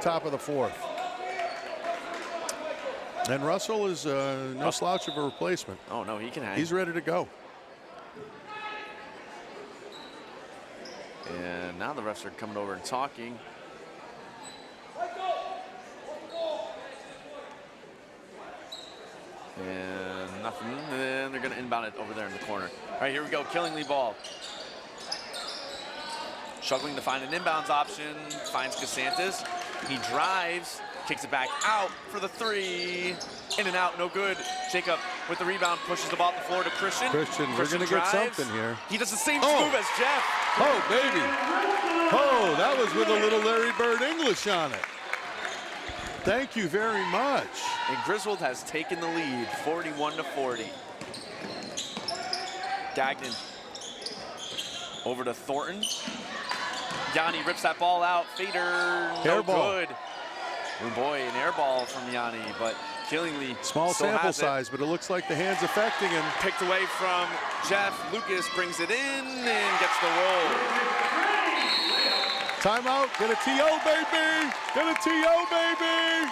E: top of the fourth. And Russell is no slouch of a replacement.
A: Oh, no, he can hang.
E: He's ready to go.
A: And now the refs are coming over and talking. And nothing. And they're going to inbound it over there in the corner. All right, here we go. Killingly ball. Struggling to find an inbounds option. Finds Casantas. He drives. Kicks it back out for the three. In and out, no good. Jacob with the rebound pushes the ball up the floor to Christian.
E: Christian, we're going to get something here.
A: He does the same move as Jeff.
E: Oh, baby. Oh, that was with a little Larry Bird English on it. Thank you very much.
A: And Griswold has taken the lead, 41-40. Gagnon over to Thornton. Yanni rips that ball out. Fader, no good. Oh boy, an air ball from Yanni, but Killingly
E: small sample size, but it looks like the hand's affecting him.
A: Picked away from Jeff. Lucas brings it in and gets the roll.
E: Timeout, get a TO, baby! Get a TO, baby!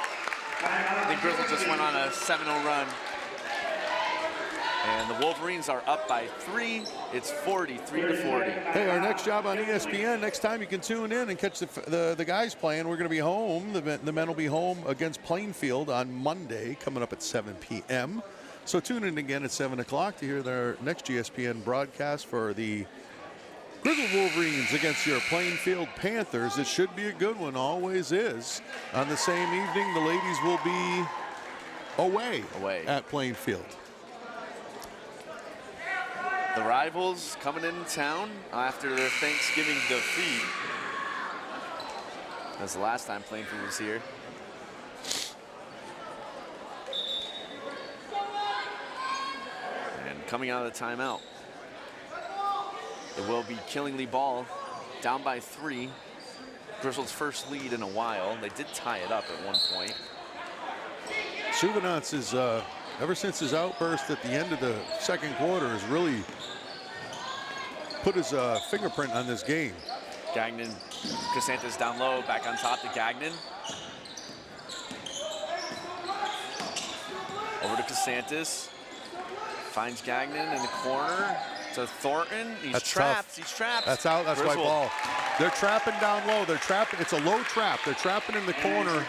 A: I think Griswold just went on a 7-0 run. And the Wolverines are up by 3. It's 43-40.
E: Hey, our next job on ESPN, next time you can tune in and catch the guys playing. We're going to be home. The men will be home against Plainfield on Monday, coming up at 7 p.m. So tune in again at 7 o'clock to hear their next ESPN broadcast for the Griswold Wolverines against your Plainfield Panthers. It should be a good one, always is. On the same evening, the ladies will be away at Plainfield.
A: The rivals coming into town after their Thanksgiving defeat. That's the last time Plainfield was here. And coming out of the timeout, it will be Killingly ball, down by 3. Griswold's first lead in a while. They did tie it up at one point.
E: Souvenance is ever since his outburst at the end of the second quarter, has really put his fingerprint on this game.
A: Gagnon, Casantas down low, back on top to Gagnon. Over to Casantas. Finds Gagnon in the corner to Thornton. He's trapped.
E: Tough.
A: He's trapped.
E: That's out. That's white ball. They're trapping down low. They're trapping. It's a low trap. They're trapping in the corner.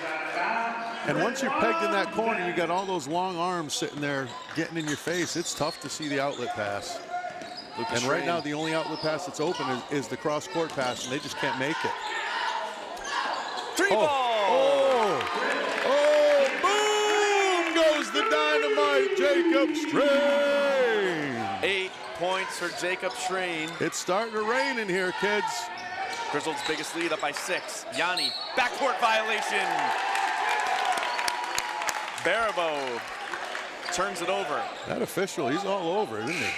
E: And once you're pegged in that corner, you got all those long arms sitting there getting in your face. It's tough to see the outlet pass.
A: Lucas
E: And right
A: Schrain.
E: now, the only outlet pass that's open is the cross-court pass, and they just can't make it.
A: Three ball.
E: Oh, boom goes the dynamite, Jacob Strain.
A: 8 points for Jacob Schrain.
E: It's starting to rain in here, kids.
A: Griswold's biggest lead up by 6. Yanni, backcourt violation. Barabo turns it over.
E: That official, he's all over it, isn't he?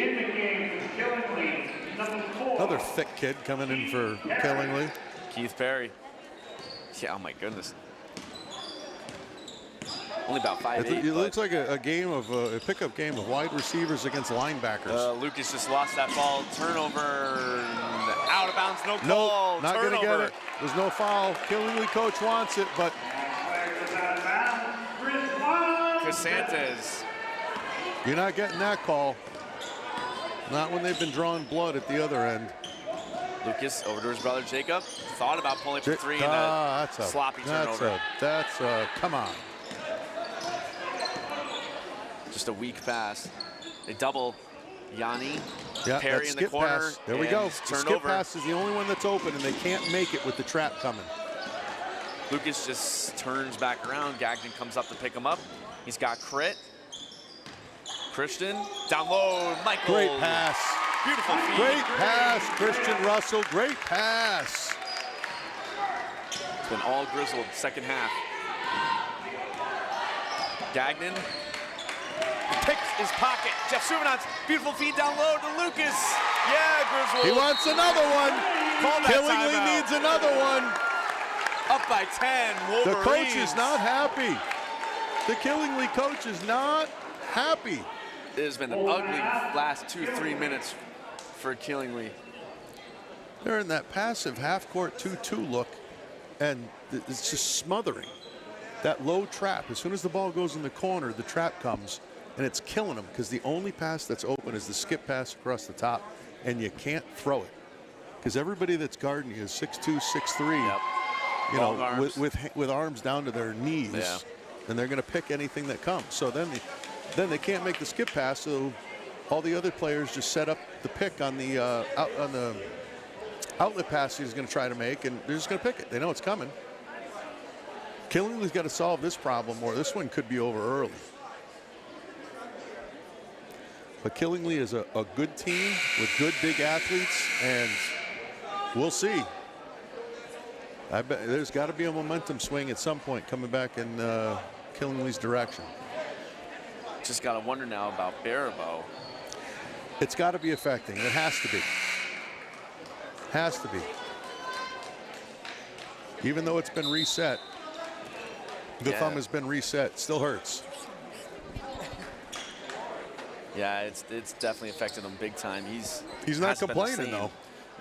B: In the game for Killingly, number 4.
E: Another thick kid coming in for Killingly.
A: Keith Perry. Yeah, oh my goodness. Only about 5'8".
E: It looks like a game of a pickup game of wide receivers against linebackers.
A: Lucas just lost that ball. Turnover. Out of bounds. No
E: No,
A: call.
E: not going to
A: Turnover.
E: get it. There's no foul. Killingly coach wants it, but
A: Casantas.
E: you're not getting that call. Not when they've been drawing blood at the other end.
A: Lucas over to his brother Jacob. Thought about pulling for 3 in a
E: That's a
A: sloppy turnover.
E: Come on.
A: Just a weak pass. They double Yanni.
E: Yeah,
A: Perry
E: that
A: in the
E: skip
A: corner.
E: pass. There we go.
A: and
E: The skip
A: Turnover.
E: pass is the only one that's open, and they can't make it with the trap coming.
A: Lucas just turns back around. Gagnon comes up to pick him up. He's got Crit. Christian down low. Michael.
E: Great pass.
A: Beautiful feed.
E: Great pass, Christian Russell. Great pass.
A: It's been all Griswold second half. Gagnon picks his pocket. Jeff Suvanant's beautiful feed down low to Lucas. Yeah, Griswold.
E: He wants another one.
A: Call that
E: Killingly
A: timeout.
E: needs another one.
A: Up by 10.
E: The
A: Wolverines.
E: coach is not happy. The Killingly coach is not happy.
A: It has been an ugly last 2-3 minutes for Killingly.
E: They're in that passive half-court 2-2 look, and it's just smothering. That low trap, as soon as the ball goes in the corner, the trap comes, and it's killing them because the only pass that's open is the skip pass across the top, and you can't throw it because everybody that's guarding you is 6'2", 6'3",
A: Yep.
E: you
A: Long
E: know,
A: arms.
E: with arms down to their knees,
A: Yeah.
E: and they're going to pick anything that comes. So then they can't make the skip pass, so all the other players just set up the pick on the outlet pass he's going to try to make, and they're just going to pick it. They know it's coming. Killingly's got to solve this problem, or this one could be over early. But Killingly is a good team with good big athletes, and we'll see. I bet there's got to be a momentum swing at some point coming back in Killingly's direction.
A: Just got to wonder now about Barabo.
E: It's got to be affecting. It has to be. Has to be. Even though it's been reset, the thumb has been reset. It still hurts.
A: Yeah, it's definitely affected him big time. He's
E: not
A: hasn't been the
E: complaining,
A: same.
E: though.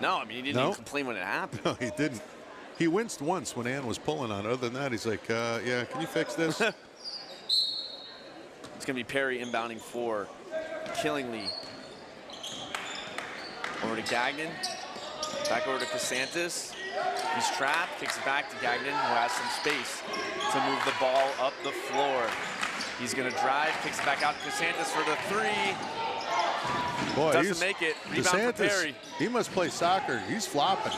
A: No, I mean, he didn't even complain when it happened.
E: No, he didn't. He winced once when Ann was pulling on it. Other than that, he's like, yeah, can you fix this?
A: It's going to be Perry inbounding for Killingly. Over to Gagnon. Back over to Casantas. He's trapped, kicks it back to Gagnon, who has some space to move the ball up the floor. He's going to drive, kicks it back out to Casantas for the 3.
E: Boy,
A: Doesn't make it. Rebound for Perry.
E: He must play soccer. He's flopping.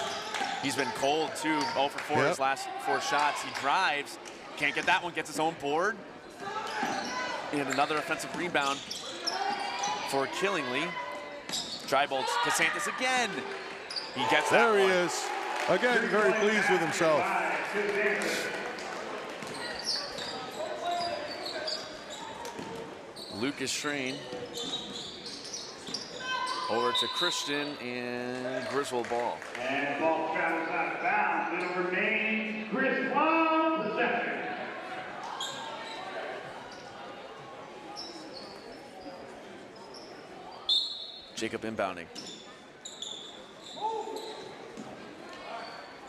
A: He's been cold, too. 0 for 4 his last 4 shots. He drives. Can't get that one. Gets his own board. And another offensive rebound for Killingly. Dribbles. Casantas again. He gets that
E: There he
A: one.
E: is. Again, very pleased with himself.
A: Lucas Schrain. Over to Christian and Griswold ball.
B: And the ball travels out of bounds. It'll remain Griswold possession.
A: Jacob inbounding.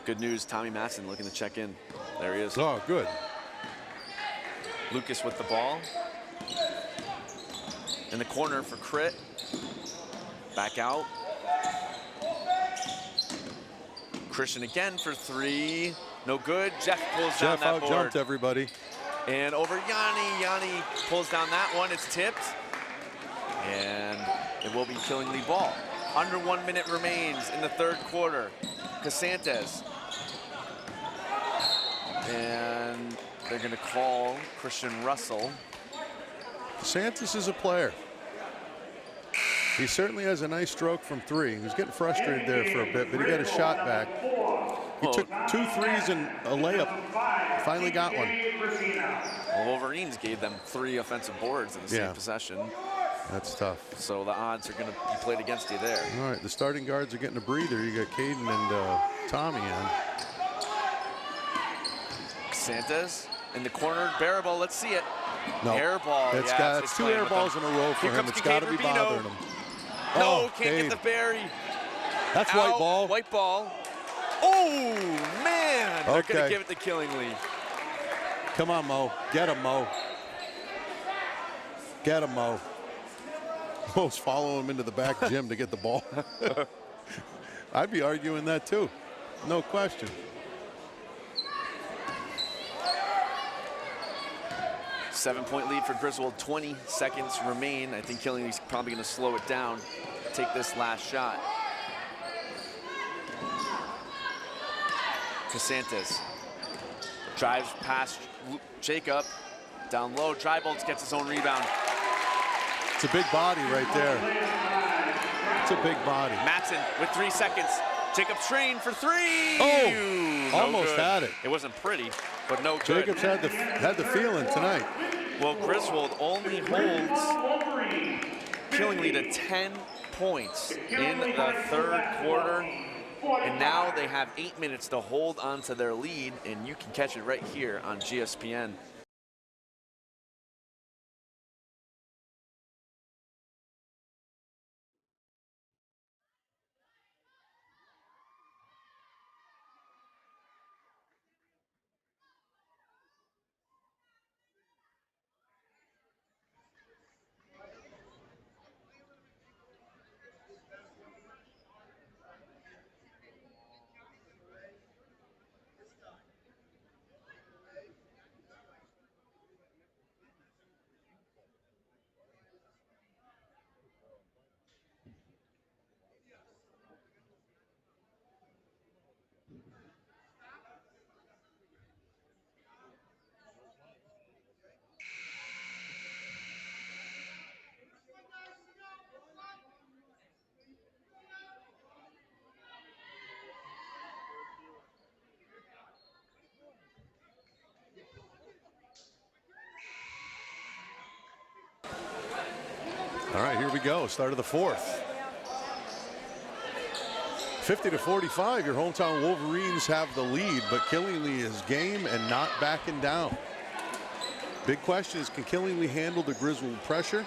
A: Good news, Tommy Matson looking to check in. There he is.
E: Oh, good.
A: Lucas with the ball. In the corner for Crit. Back out. Christian again for three. No good. Jeff pulls down that board.
E: Jeff out-jumped everybody.
A: And over Yanni. Yanni pulls down that one. It's tipped. And it will be Killingly ball. Under 1 minute remains in the third quarter. Casantes. And they're going to call Christian Russell.
E: Santos is a player. He certainly has a nice stroke from three. He was getting frustrated there for a bit, but he got a shot back. He took 2 threes and a layup. Finally got one.
A: Well, Wolverines gave them 3 offensive boards in the same possession.
E: That's tough.
A: So the odds are going to be played against you there.
E: All right, the starting guards are getting a breather. You got Caden and Tommy in.
A: Santos in the corner, barrel ball. Let's see it.
E: No,
A: air ball.
E: It's 2 air balls in a row for him. It's got to be bothering him.
A: No, can't get the Barry.
E: That's white ball.
A: White ball. Oh, man. They're going to give it to Killingly.
E: Come on, Mo. Get him, Mo. Get him, Mo. Mo's following him into the back gym to get the ball. I'd be arguing that too. No question.
A: Seven-point lead for Griswold. 20 seconds remain. I think Killingly's probably going to slow it down, take this last shot. Casantes drives past Jacob. Down low, Drybolts gets his own rebound.
E: It's a big body right there. It's a big body.
A: Matson with 3 seconds. Jacob Train for 3.
E: Oh, almost had it.
A: It wasn't pretty, but no good.
E: Jacobs had the feeling tonight.
A: Well, Griswold only holds Killingly to 10 points in the third quarter. And now they have 8 minutes to hold on to their lead, and you can catch it right here on GSPN.
E: All right, here we go. Start of the fourth. 50-45, your hometown Wolverines have the lead, but Killingly is game and not backing down. Big question is, can Killingly handle the Griswold pressure?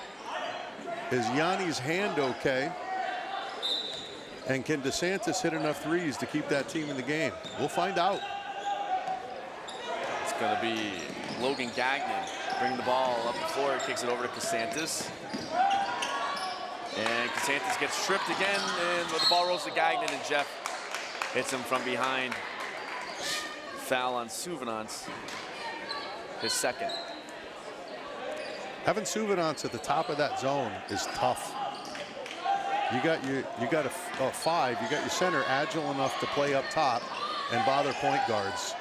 E: Is Yanni's hand okay? And can DeSantis hit enough threes to keep that team in the game? We'll find out.
A: It's going to be Logan Gagnon bringing the ball up the floor, kicks it over to Casantes. And Casantes gets stripped again, and the ball rolls to Gagnon, and Jeff hits him from behind. Foul on Souvenance, his second.
E: Having Souvenance at the top of that zone is tough. You got a 5. You got your center agile enough to play up top and bother point guards.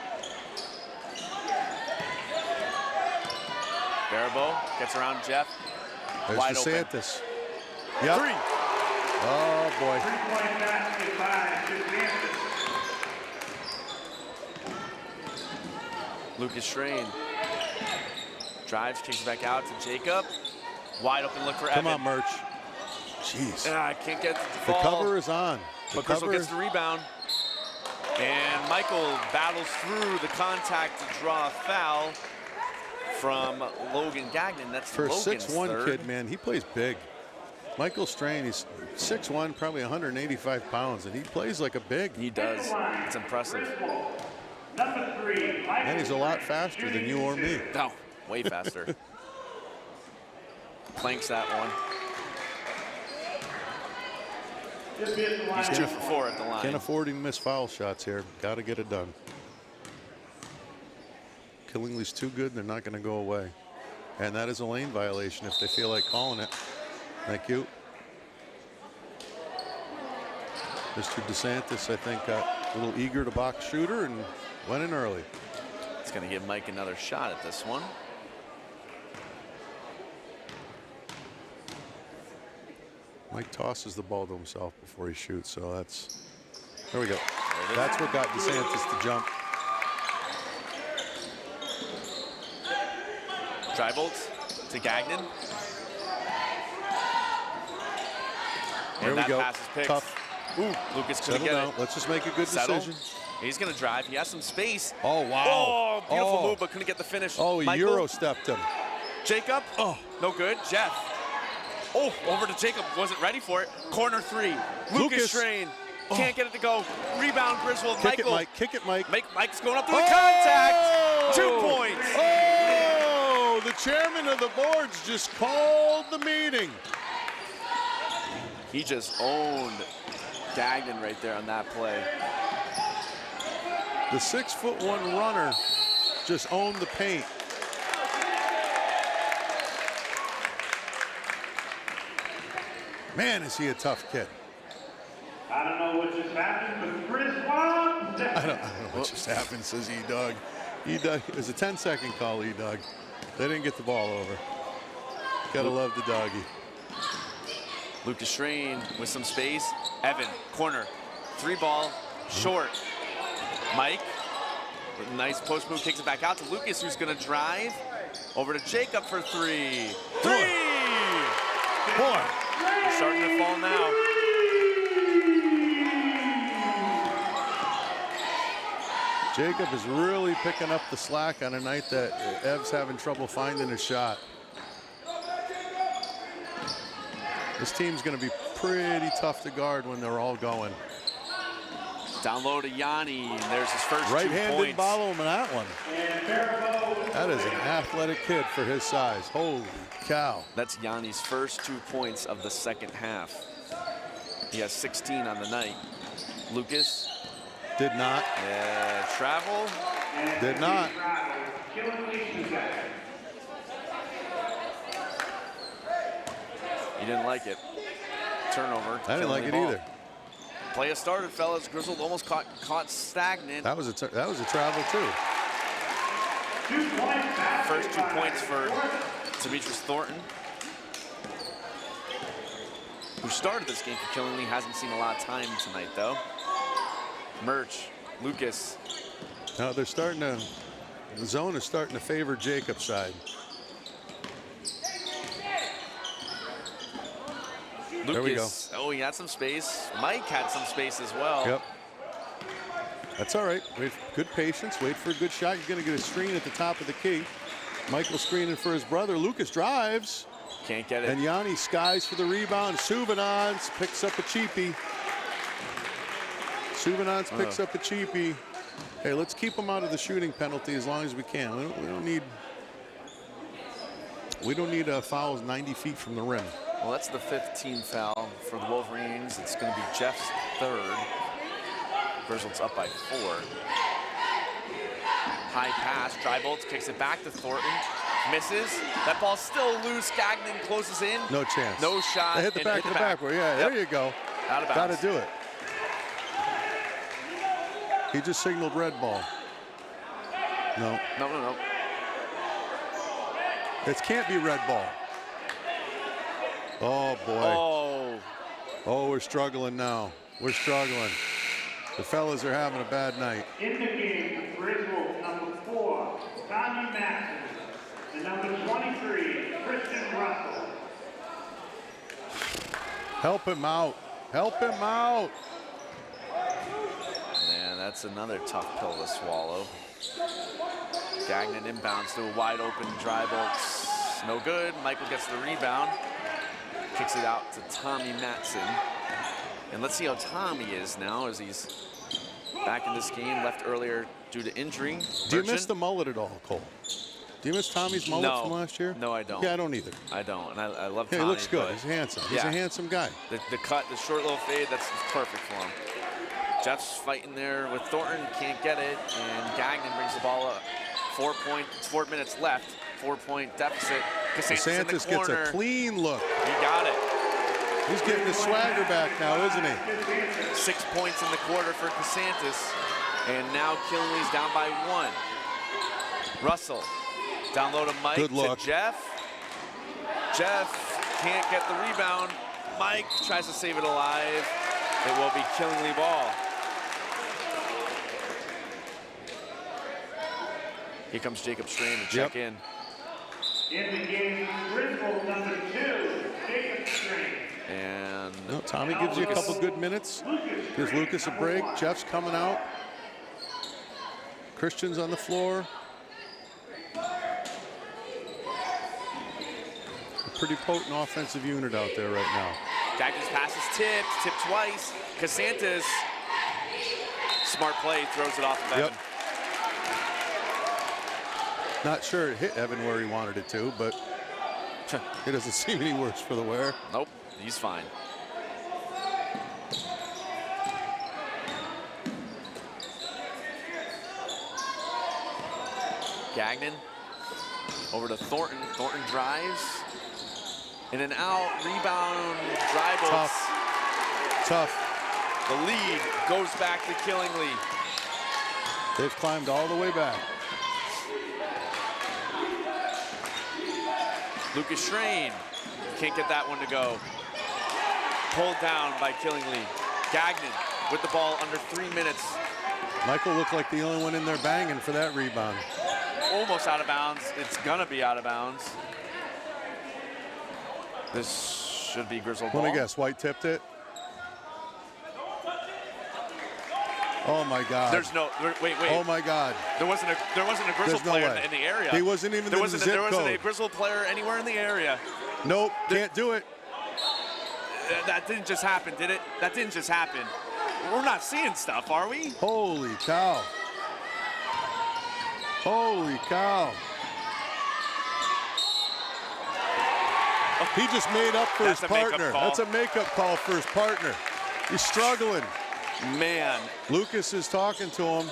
A: Barabo gets around Jeff.
E: There's
A: Wide
E: DeSantis.
A: open.
E: Yep.
A: 3.
E: Oh boy.
B: 3-point basket by DeSantis.
A: Lucas Strain drives, kicks it back out to Jacob. Wide open look for Evan.
E: Come on, Merch. Jeez.
A: I can't get the
E: The
A: ball.
E: cover is on.
A: But Griswold gets the rebound. And Michael battles through the contact to draw a foul from Logan Gagnon. That's
E: for a
A: Logan's
E: 6'1"
A: third.
E: kid, man, he plays big. Michael Strain, he's 6'1", probably 185 pounds, and he plays like a big.
A: He does. It's impressive.
B: Number 3.
E: And he's a lot faster than you or me.
A: No, way faster. Planks that one. He's 2 for 4 at the line.
E: Can't afford to miss foul shots here. Got to get it done. Killingly's too good. They're not going to go away. And that is a lane violation if they feel like calling it. Thank you. Mr. DeSantis, I think, got a little eager to box shooter and went in early.
A: It's going to give Mike another shot at this one.
E: Mike tosses the ball to himself before he shoots, so that's, there we go. That's what got DeSantis to jump.
A: Drybolt to Gagnon.
E: There we go.
A: Pass is picked.
E: Tough.
A: Ooh, Lucas couldn't
E: Settle
A: get
E: down.
A: it.
E: Let's just make a good
A: Settle.
E: decision.
A: He's going to drive. He has some space.
E: Oh, wow.
A: Oh, beautiful move, but couldn't get the finish.
E: Oh, he
A: Michael,
E: Euro stepped him.
A: Jacob. Oh, no good. Jeff. Oh, over to Jacob. Wasn't ready for it. Corner 3. Lucas Strain. Can't get it to go. Rebound, Griswold.
E: Kick
A: Michael.
E: it, Mike. Kick it, Mike.
A: Mike's going up to the contact. 2 points.
E: Oh, the chairman of the boards just called the meeting.
A: He just owned Gagnon right there on that play.
E: The 6'1" runner just owned the paint. Man, is he a tough kid.
B: I don't know what just happened, but Griswold.
E: I don't know what just happened, says E-Dog. E-Dog, it was a 10-second call, E-Dog. They didn't get the ball over. Gotta love the doggy.
A: Lucas Strain with some space. Evan, corner. 3 ball, short. Mike, with a nice post move, kicks it back out to Lucas, who's gonna drive. Over to Jacob for 3. 3!
E: Boy.
A: He's starting to fall now.
E: Jacob is really picking up the slack on a night that Ev's having trouble finding a shot. This team's going to be pretty tough to guard when they're all going.
A: Down low to Yanni, and there's his first 2
E: Right-handed
A: points.
E: follow him in that one. That is an athletic kid for his size. Holy cow.
A: That's Yanni's first 2 points of the second half. He has 16 on the night. Lucas.
E: Did not.
A: Yeah, travel.
E: Did not.
A: He didn't like it. Turnover.
E: I didn't like it
A: ball.
E: either.
A: Play has started, fellas. Griswold almost caught stagnant.
E: That was a travel too.
A: First 2 points for Demetrius Thornton, who started this game for Killingly. Hasn't seen a lot of time tonight, though. Murch, Lucas.
E: Now they're starting to, the zone is starting to favor Jacob's side.
A: Lucas,
E: there we go.
A: Oh, he had some space. Mike had some space as well.
E: Yep. That's all right. Wait, good patience. Wait for a good shot. You're going to get a screen at the top of the key. Michael screening for his brother. Lucas drives.
A: Can't get it.
E: And Yanni skies for the rebound. Suvanons picks up a cheapie. Suvanons picks up a cheapie. Hey, let's keep them out of the shooting penalty as long as we can. We don't need fouls 90 feet from the rim.
A: Well, that's the 15th foul for the Wolverines. It's going to be Jeff's 3rd. Griswold's up by 4. High pass, Drybolt kicks it back to Thornton. Misses. That ball's still loose. Gagnon closes in.
E: No chance.
A: No shot.
E: They hit the back of the backward. Yeah,
A: Yep.
E: there you go.
A: Out of
E: Got
A: bounds.
E: to do it. He just signaled red ball. No.
A: No.
E: It can't be red ball. Oh, boy. Oh, we're struggling now. We're struggling. The fellas are having a bad night.
B: In the game, Griswold, number 4, Tommy Maxson, and number 23, Christian Russell.
E: Help him out. Help him out.
A: Man, that's another tough pill to swallow. Gagnon inbounds to a wide open Drybolt. No good. Michael gets the rebound. Kicks it out to Tommy Matson. And let's see how Tommy is now as he's back in this game. Left earlier due to injury.
E: Do you miss the mullet at all, Cole? Do you miss Tommy's mullet from last year?
A: No, I don't.
E: Yeah, I don't either.
A: I don't, and I love Tommy.
E: He looks good. He's handsome. He's a handsome guy.
A: The cut, the short little fade, that's perfect for him. Jeff's fighting there with Thornton, can't get it, and Gagnon brings the ball up. 4 minutes left, 4-point deficit. Casantis
E: gets a clean look.
A: He got it.
E: He's getting his swagger back now, isn't he?
A: 6 points in the quarter for Casantis, and now Killingly's down by 1. Russell, down low to Mike.
E: Good look.
A: To Jeff. Jeff can't get the rebound. Mike tries to save it alive. It will be Killingly ball. Here comes Jacob Strain to check in.
B: In the game, Griswold number 2, Jacob Strain.
A: And
E: Tommy gives you a couple good minutes. Gives Lucas a break. Jeff's coming out. Christian's on the floor. A pretty potent offensive unit out there right now.
A: Gagnon's pass is tipped twice. Casantis, smart play, throws it off of Evan.
E: Not sure it hit Evan where he wanted it to, but it doesn't seem any worse for the wear.
A: Nope, he's fine. Gagnon over to Thornton. Thornton drives. In and out, rebound, dribbles.
E: Tough.
A: The lead goes back to Killingly.
E: They've climbed all the way back.
A: Lucas Strain can't get that one to go. Pulled down by Killingly. Gagnon with the ball under 3 minutes.
E: Michael looked like the only one in there banging for that rebound.
A: Almost out of bounds. It's gonna be out of bounds. This should be Griswold ball.
E: Let me guess, White tipped it? Oh my God.
A: There's no, wait.
E: Oh my God.
A: There wasn't a Griswold player in the area.
E: He wasn't even in the zip
A: There wasn't
E: code.
A: a Griswold player anywhere in the area.
E: Nope, can't do it.
A: That didn't just happen, did it? That didn't just happen. We're not seeing stuff, are we?
E: Holy cow. Holy cow. He just made up for his partner. That's a makeup call for his partner. He's struggling.
A: Man.
E: Lucas is talking to him.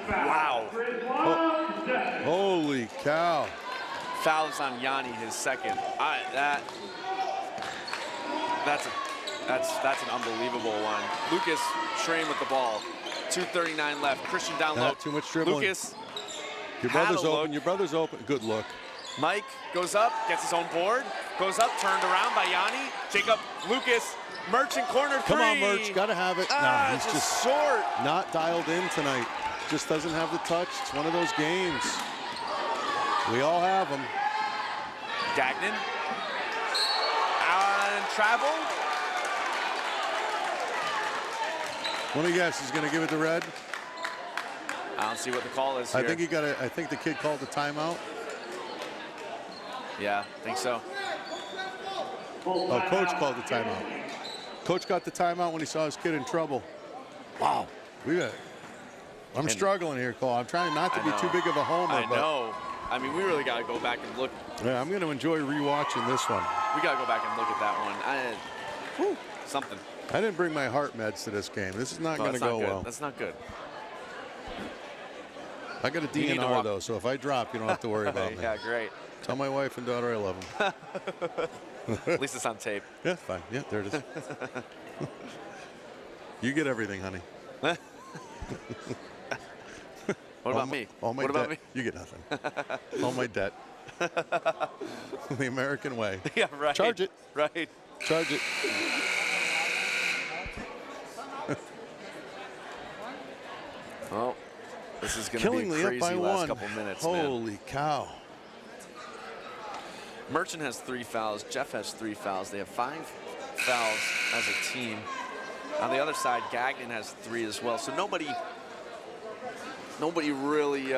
A: Wow.
E: Holy cow.
A: Fouls on Yanni, his second. That's an unbelievable one. Lucas Strain with the ball. 2:39 left. Christian down low.
E: Not too much dribbling.
A: Lucas.
E: Your brother's open. Your brother's open. Good look.
A: Mike goes up, gets his own board. Goes up, turned around by Yanni. Jacob, Lucas, Merchant corner 3.
E: Come on, Merch. Got to have it. Nah, he's just
A: short.
E: Not dialed in tonight. Just doesn't have the touch. It's one of those games. We all have them.
A: Gagnon. And travel.
E: Let me guess, he's going to give it to Red?
A: I don't see what the call is here.
E: I think the kid called the timeout.
A: Yeah, I think so.
E: Oh, Coach called the timeout. Coach got the timeout when he saw his kid in trouble. Wow. I'm struggling here, Cole. I'm trying not to be too big of a homer.
A: I know. I mean, we really got to go back and look.
E: Yeah, I'm going to enjoy rewatching this one.
A: We got to go back and look at that one. Something.
E: I didn't bring my heart meds to this game. This is not going to go well.
A: That's not good.
E: I got a DNR, though, so if I drop, you don't have to worry about me.
A: Yeah, great.
E: Tell my wife and daughter I love them.
A: At least it's on tape.
E: Yeah, fine. Yeah, there it is. You get everything, honey.
A: What about me?
E: What about me? You get nothing. All my debt. The American way.
A: Yeah, right.
E: Charge it.
A: Right.
E: Charge it.
A: Well, this is going to be a crazy last couple minutes,
E: Holy cow.
A: Merchant has 3 fouls. Jeff has 3 fouls. They have 5 fouls as a team. On the other side, Gagnon has 3 as well. So nobody really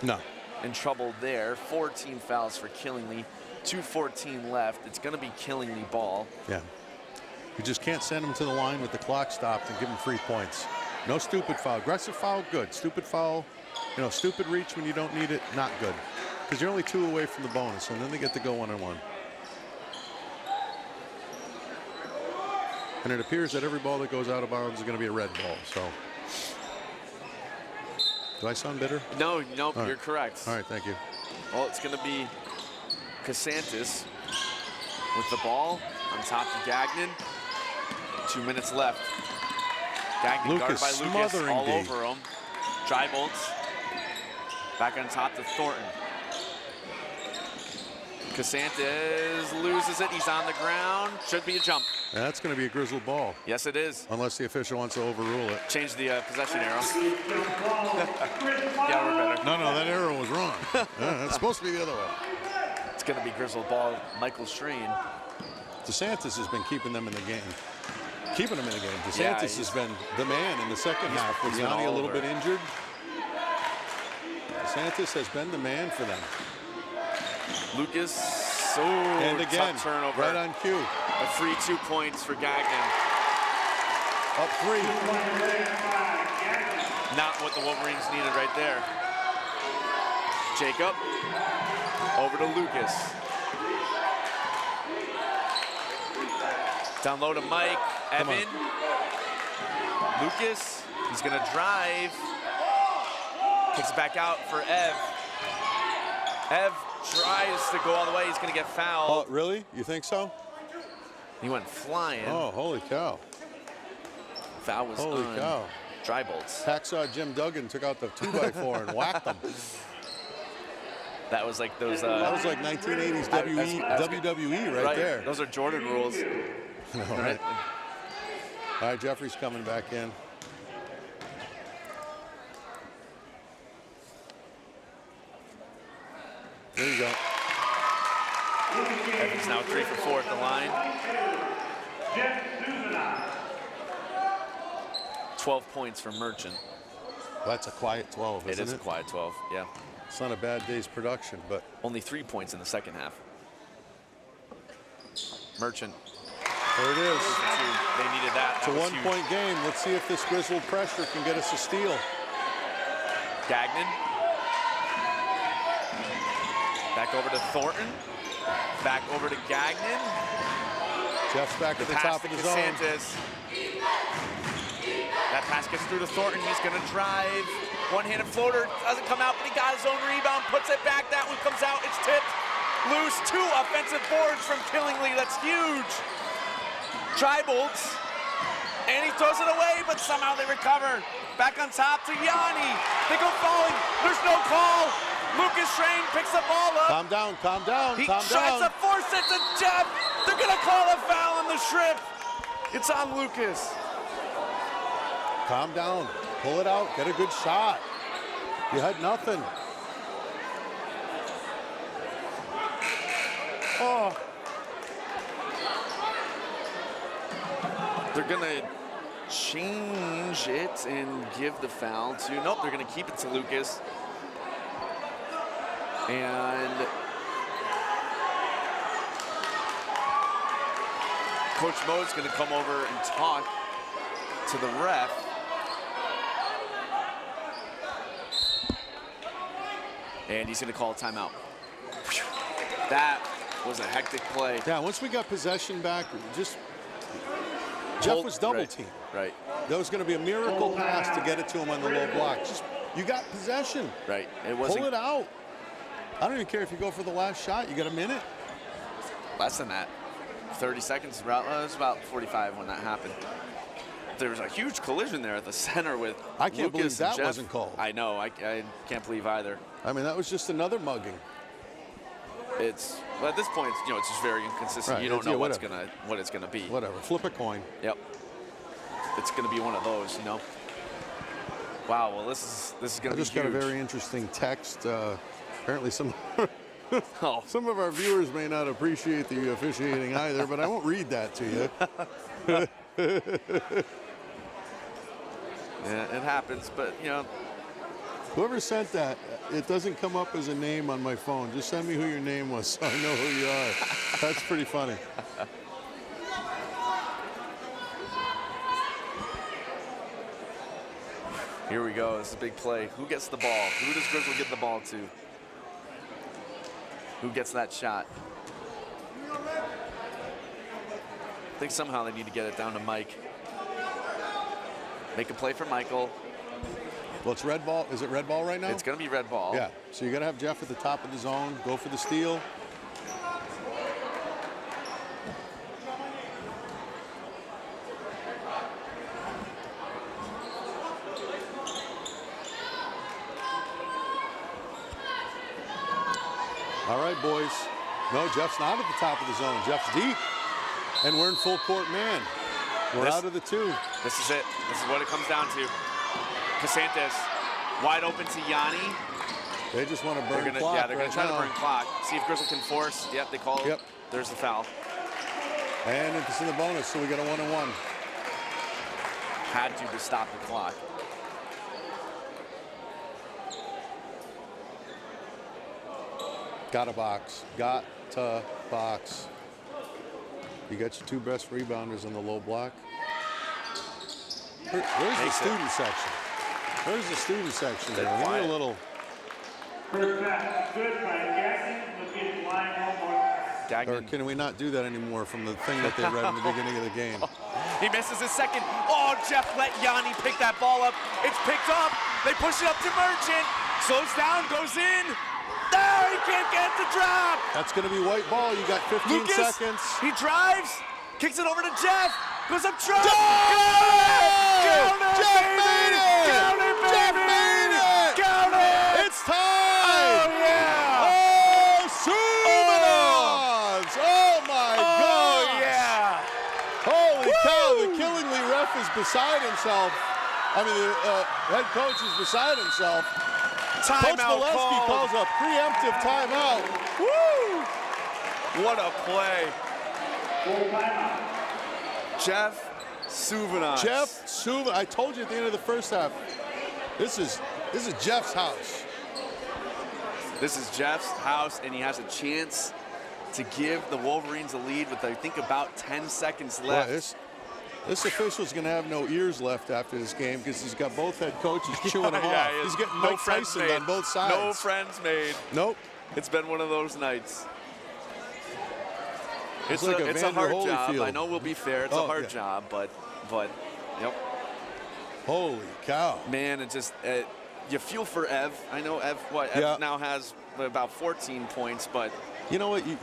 E: no.
A: in trouble there. 4 team fouls for Killingly. 2:14 left. It's going to be Killingley ball.
E: Yeah. You just can't send them to the line with the clock stopped and give them free points. No stupid foul. Aggressive foul, good. Stupid foul, you know, stupid reach when you don't need it, not good. Because you're only 2 away from the bonus, and then they get to go 1-on-1. And it appears that every ball that goes out of bounds is going to be a red ball. So, do I sound bitter?
A: No,
E: All right.
A: you're correct.
E: All right, thank you.
A: Well, it's going to be Casantis with the ball on top to Gagnon. 2 minutes left. Gagnon guarded by Lucas, all over him. Drybolts. Back on top to Thornton. Casantis loses it. He's on the ground. Should be a jump.
E: And that's going to be a Griswold ball.
A: Yes, it is.
E: Unless the official wants to overrule it.
A: Change the possession arrow. Yeah, we're better.
E: No, that arrow was wrong. It's supposed to be the other way.
A: It's going to be Griswold ball. Michael Strain.
E: DeSantis has been keeping them in the game. Keeping them in the game. DeSantis
A: Yeah,
E: has been the man in the second half. Was Yanni a little bit injured? DeSantis has been the man for them.
A: Lucas,
E: And again,
A: tough turnover.
E: right on cue.
A: A free 2 points for Gagnon.
E: Up 3.
A: Not what the Wolverines needed right there. Jacob, over to Lucas. Down low to Mike, Evan. Lucas, he's gonna drive. Kicks it back out for Ev. Ev tries to go all the way, he's gonna get fouled.
E: Oh, really? You think so?
A: He went flying.
E: Oh, holy cow.
A: Foul was
E: Holy
A: on
E: cow.
A: Drybolts.
E: Hacksaw Jim Duggan took out the 2x4 and whacked them.
A: That was like those.
E: That was like 1980s WWE right there.
A: Those are Jordan rules.
E: All right. All right, Jeffrey's coming back in. There you go.
A: He's now 3 for 4 at the line. 12 points for Merchant.
E: That's a quiet 12, isn't it?
A: It is a quiet 12, yeah.
E: It's not a bad day's production, but
A: Only 3 points in the second half. Merchant.
E: there it is.
A: They needed that.
E: It's a one-point game. Let's see if this Griswold pressure can get us a steal.
A: Gagnon. Back over to Thornton. Back over to Gagnon.
E: Jeff's back at the top of the zone.
A: Casantis. That pass gets through to Thornton. He's going to drive. One-handed floater. Doesn't come out, but he got his own rebound. Puts it back. That one comes out. It's tipped. Loose. 2 offensive boards from Killingley. That's huge. Drybolts. And he throws it away, but somehow they recover. Back on top to Yanni. They go falling. There's no call. Lucas Strain picks the ball up.
E: Calm down, calm down,
A: He
E: calm
A: tries
E: down.
A: to force it to Jeff. They're going to call a foul on the Shrimp. It's on Lucas.
E: Calm down. Pull it out. Get a good shot. You had nothing. Oh.
A: They're going to change it and give the foul to, nope, they're going to keep it to Lucas. And Coach Mo's going to come over and talk to the ref. And he's going to call a timeout. That was a hectic play.
E: Yeah, once we got possession back, Jeff was double teamed.
A: Right.
E: That was going to be a miracle pass to get it to him on the low block. You got possession.
A: Right. It wasn't.
E: Pull it out. I don't even care if you go for the last shot. You got a minute.
A: Less than that. 30 seconds. It was about 45 when that happened. There was a huge collision there at the center with
E: I can't believe
A: Lucas and
E: that
A: Jeff.
E: wasn't called.
A: I know. I can't believe either.
E: I mean, that was just another mugging.
A: Well, at this point, it's just very inconsistent.
E: Right,
A: You don't know what
E: whatever.
A: it's gonna be.
E: Whatever. Flip a coin.
A: Yep. It's gonna be one of those, Wow. Well, this is gonna
E: I
A: be
E: just got a
A: huge.
E: very interesting text. Apparently, some
A: Oh.
E: some of our viewers may not appreciate the officiating either, but I won't read that to you.
A: Yeah, it happens, but
E: Whoever sent that, it doesn't come up as a name on my phone. Just send me who your name was so I know who you are. That's pretty funny.
A: Here we go. This is a big play. Who gets the ball? Who does Griswold get the ball to? Who gets that shot? I think somehow they need to get it down to Mike. Make a play for Michael.
E: Well, it's red ball. Is it red ball right now?
A: It's going to be red ball.
E: Yeah. So you got to have Jeff at the top of the zone. Go for the steal. All right, boys. No, Jeff's not at the top of the zone. Jeff's deep. And we're in full court man. We're out of the 2.
A: This is it. This is what it comes down to. Casantes wide open to Yanni.
E: They just want to burn clock.
A: Yeah, they're going to try to burn clock. See if Griswold can force. Yep, they call it.
E: Yep.
A: There's the foul.
E: And it's in the bonus, so we got a 1-on-1.
A: Had to stop the clock.
E: Got to box. Got to box. You got your 2 best rebounders on the low block. Where's the student section? Where's the student section? We need a little.
B: First pass, good by Jackson. Looking line one more.
E: Or can we not do that anymore from the thing that they read in the beginning of the game?
A: He misses his second. Oh, Jeff let Yanni pick that ball up. It's picked up. They push it up to Merchant. Slows down, goes in. No, he can't get the drop.
E: That's going to be white ball. You got 15 seconds.
A: He drives, kicks it over to Jeff. Goes up trap.
E: Jeff made it!
A: Count it, baby!
E: Jeff made it!
A: Count it!
E: It's time!
A: Oh, yeah!
E: Oh, Sumanovs! Oh, my God!
A: Oh, yeah!
E: Holy cow, the Killingly ref is beside himself. I mean, the head coach is beside himself. Coach Molesky calls a preemptive timeout.
A: Woo! What a play. Jeff Suvanovs.
E: Jeff Suvanovs. I told you at the end of the first half, this is Jeff's house.
A: This is Jeff's house, and he has a chance to give the Wolverines a lead with, I think, about 10 seconds left.
E: Well, this official's going to have no ears left after this game because he's got both head coaches chewing him off. He's getting Mike Tyson on both sides.
A: No friends made.
E: Nope.
A: It's been one of those nights. It's
E: like
A: a hard job.
E: Holyfield.
A: I know we'll be fair. It's a hard job, but yep.
E: Holy cow.
A: Man, it just you feel for Ev. I know Ev now has about 14 points, but
E: you know what? You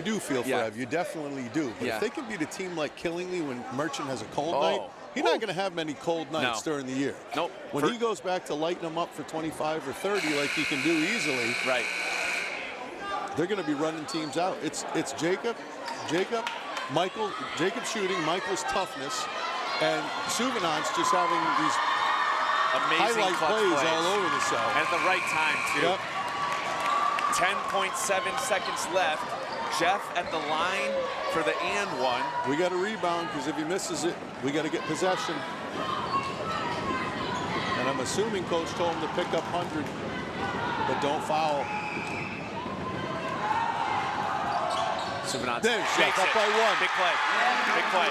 E: do feel for Ev. You definitely do. But
A: Yeah.
E: if they can beat a team like Killingly when Merchant has a cold night, he's not going to have many cold nights during the year.
A: Nope.
E: When he goes back to lighten them up for 25 or 30 like he can do easily,
A: right.
E: They're going to be running teams out. It's Jacob, Michael, Jacob shooting, Michael's toughness, and Suvanovs just having these
A: amazing
E: highlight plays all over the cell.
A: At the right time, too.
E: Yep.
A: 10.7 seconds left. Jeff at the line for the and one.
E: We got to rebound because if he misses it, we got to get possession. And I'm assuming Coach told him to pick up 100, but don't foul.
A: Suvanovs
E: Jeff up by 1.
A: Big play. Big play.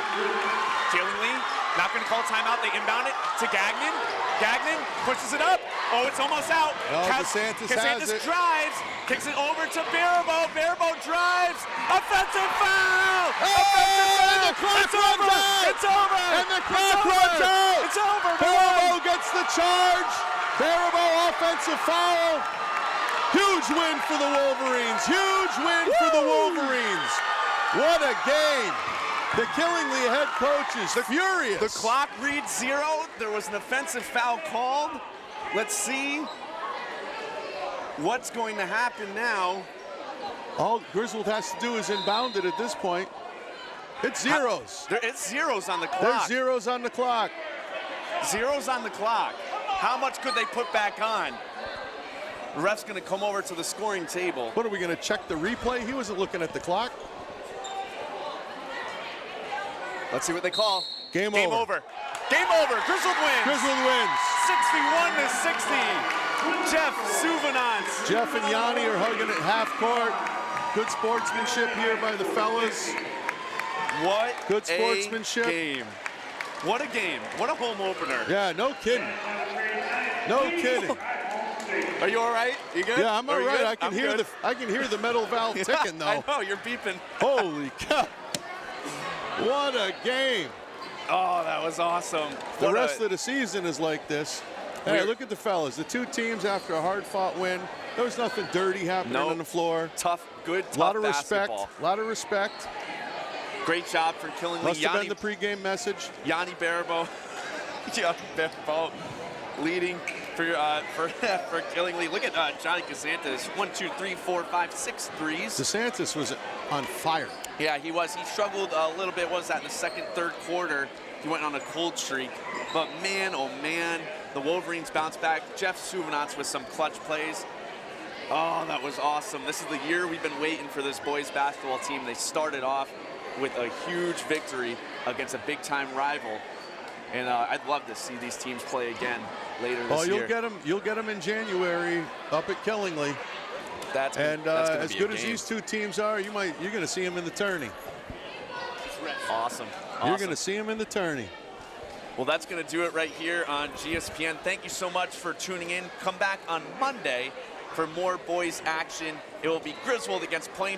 A: Jalen Lee not going to call timeout. They inbound it to Gagnon. Gagnon pushes it up. Oh, it's almost out.
E: No, Casantes has it.
A: Drives. Kicks it over to Barabo. Barabo drives. Offensive foul.
E: And the clock runs out.
A: It's over.
E: And the clock runs out.
A: It's over.
E: Barabo gets the charge. Barabo offensive foul. Huge win for the Wolverines. Huge win for the Wolverines. What a game. The Killingly head coach is furious.
A: The clock reads 0. There was an offensive foul called. Let's see what's going to happen now.
E: All Griswold has to do is inbound it at this point. It's zeros.
A: It's zeros on the clock.
E: There's zeros on the clock.
A: Zeros on the clock. How much could they put back on? The ref's going to come over to the scoring table.
E: What are we going to check the replay? He wasn't looking at the clock.
A: Let's see what they call.
E: Game over.
A: Game over. Griswold wins.
E: Griswold wins.
A: 61-60. Jeff Souvenance.
E: Jeff and Yanni are hugging at half court. Good sportsmanship here by the fellas.
A: What
E: Good sportsmanship.
A: a game. What a game. What a home opener.
E: Yeah, no kidding. No kidding.
A: Are you all right? You good?
E: Yeah, I'm all
A: Are you
E: right.
A: good?
E: I can
A: I'm
E: hear
A: good.
E: I can hear the metal valve ticking though.
A: I know, you're beeping.
E: Holy cow. What a game.
A: Oh, that was awesome.
E: The
A: What
E: rest
A: a-
E: of the season is like this. Hey,
A: We're-
E: look at the fellas. The two teams after a hard-fought win. There was nothing dirty happening
A: Nope.
E: on the floor.
A: Tough, good, tough
E: A lot of respect.
A: basketball.
E: A lot of respect.
A: Great job for Killingly.
E: Must have
A: Yanni,
E: been the pregame message.
A: Yanni Barabo. Yanni Barabo leading for Killingly. Look at Johnny Casantas. 1, 2, 3, 4, 5, 6 threes.
E: DeSantis was on fire.
A: Yeah, he was. He struggled a little bit. What was that, in the second, third quarter? He went on a cold streak. But man, oh man, the Wolverines bounced back. Jeff Souvenance with some clutch plays. Oh, that was awesome. This is the year we've been waiting for this boys basketball team. They started off with a huge victory against a big-time rival. And I'd love to see these teams play again later this year.
E: You'll get them in January up at Killingly.
A: That's gonna
E: As
A: be a
E: good as
A: game.
E: these two teams are, you're going to see them in the tourney.
A: Awesome.
E: You're going to see them in the tourney.
A: Well, that's going to do it right here on GSPN. Thank you so much for tuning in. Come back on Monday for more boys action. It will be Griswold against Plainfield.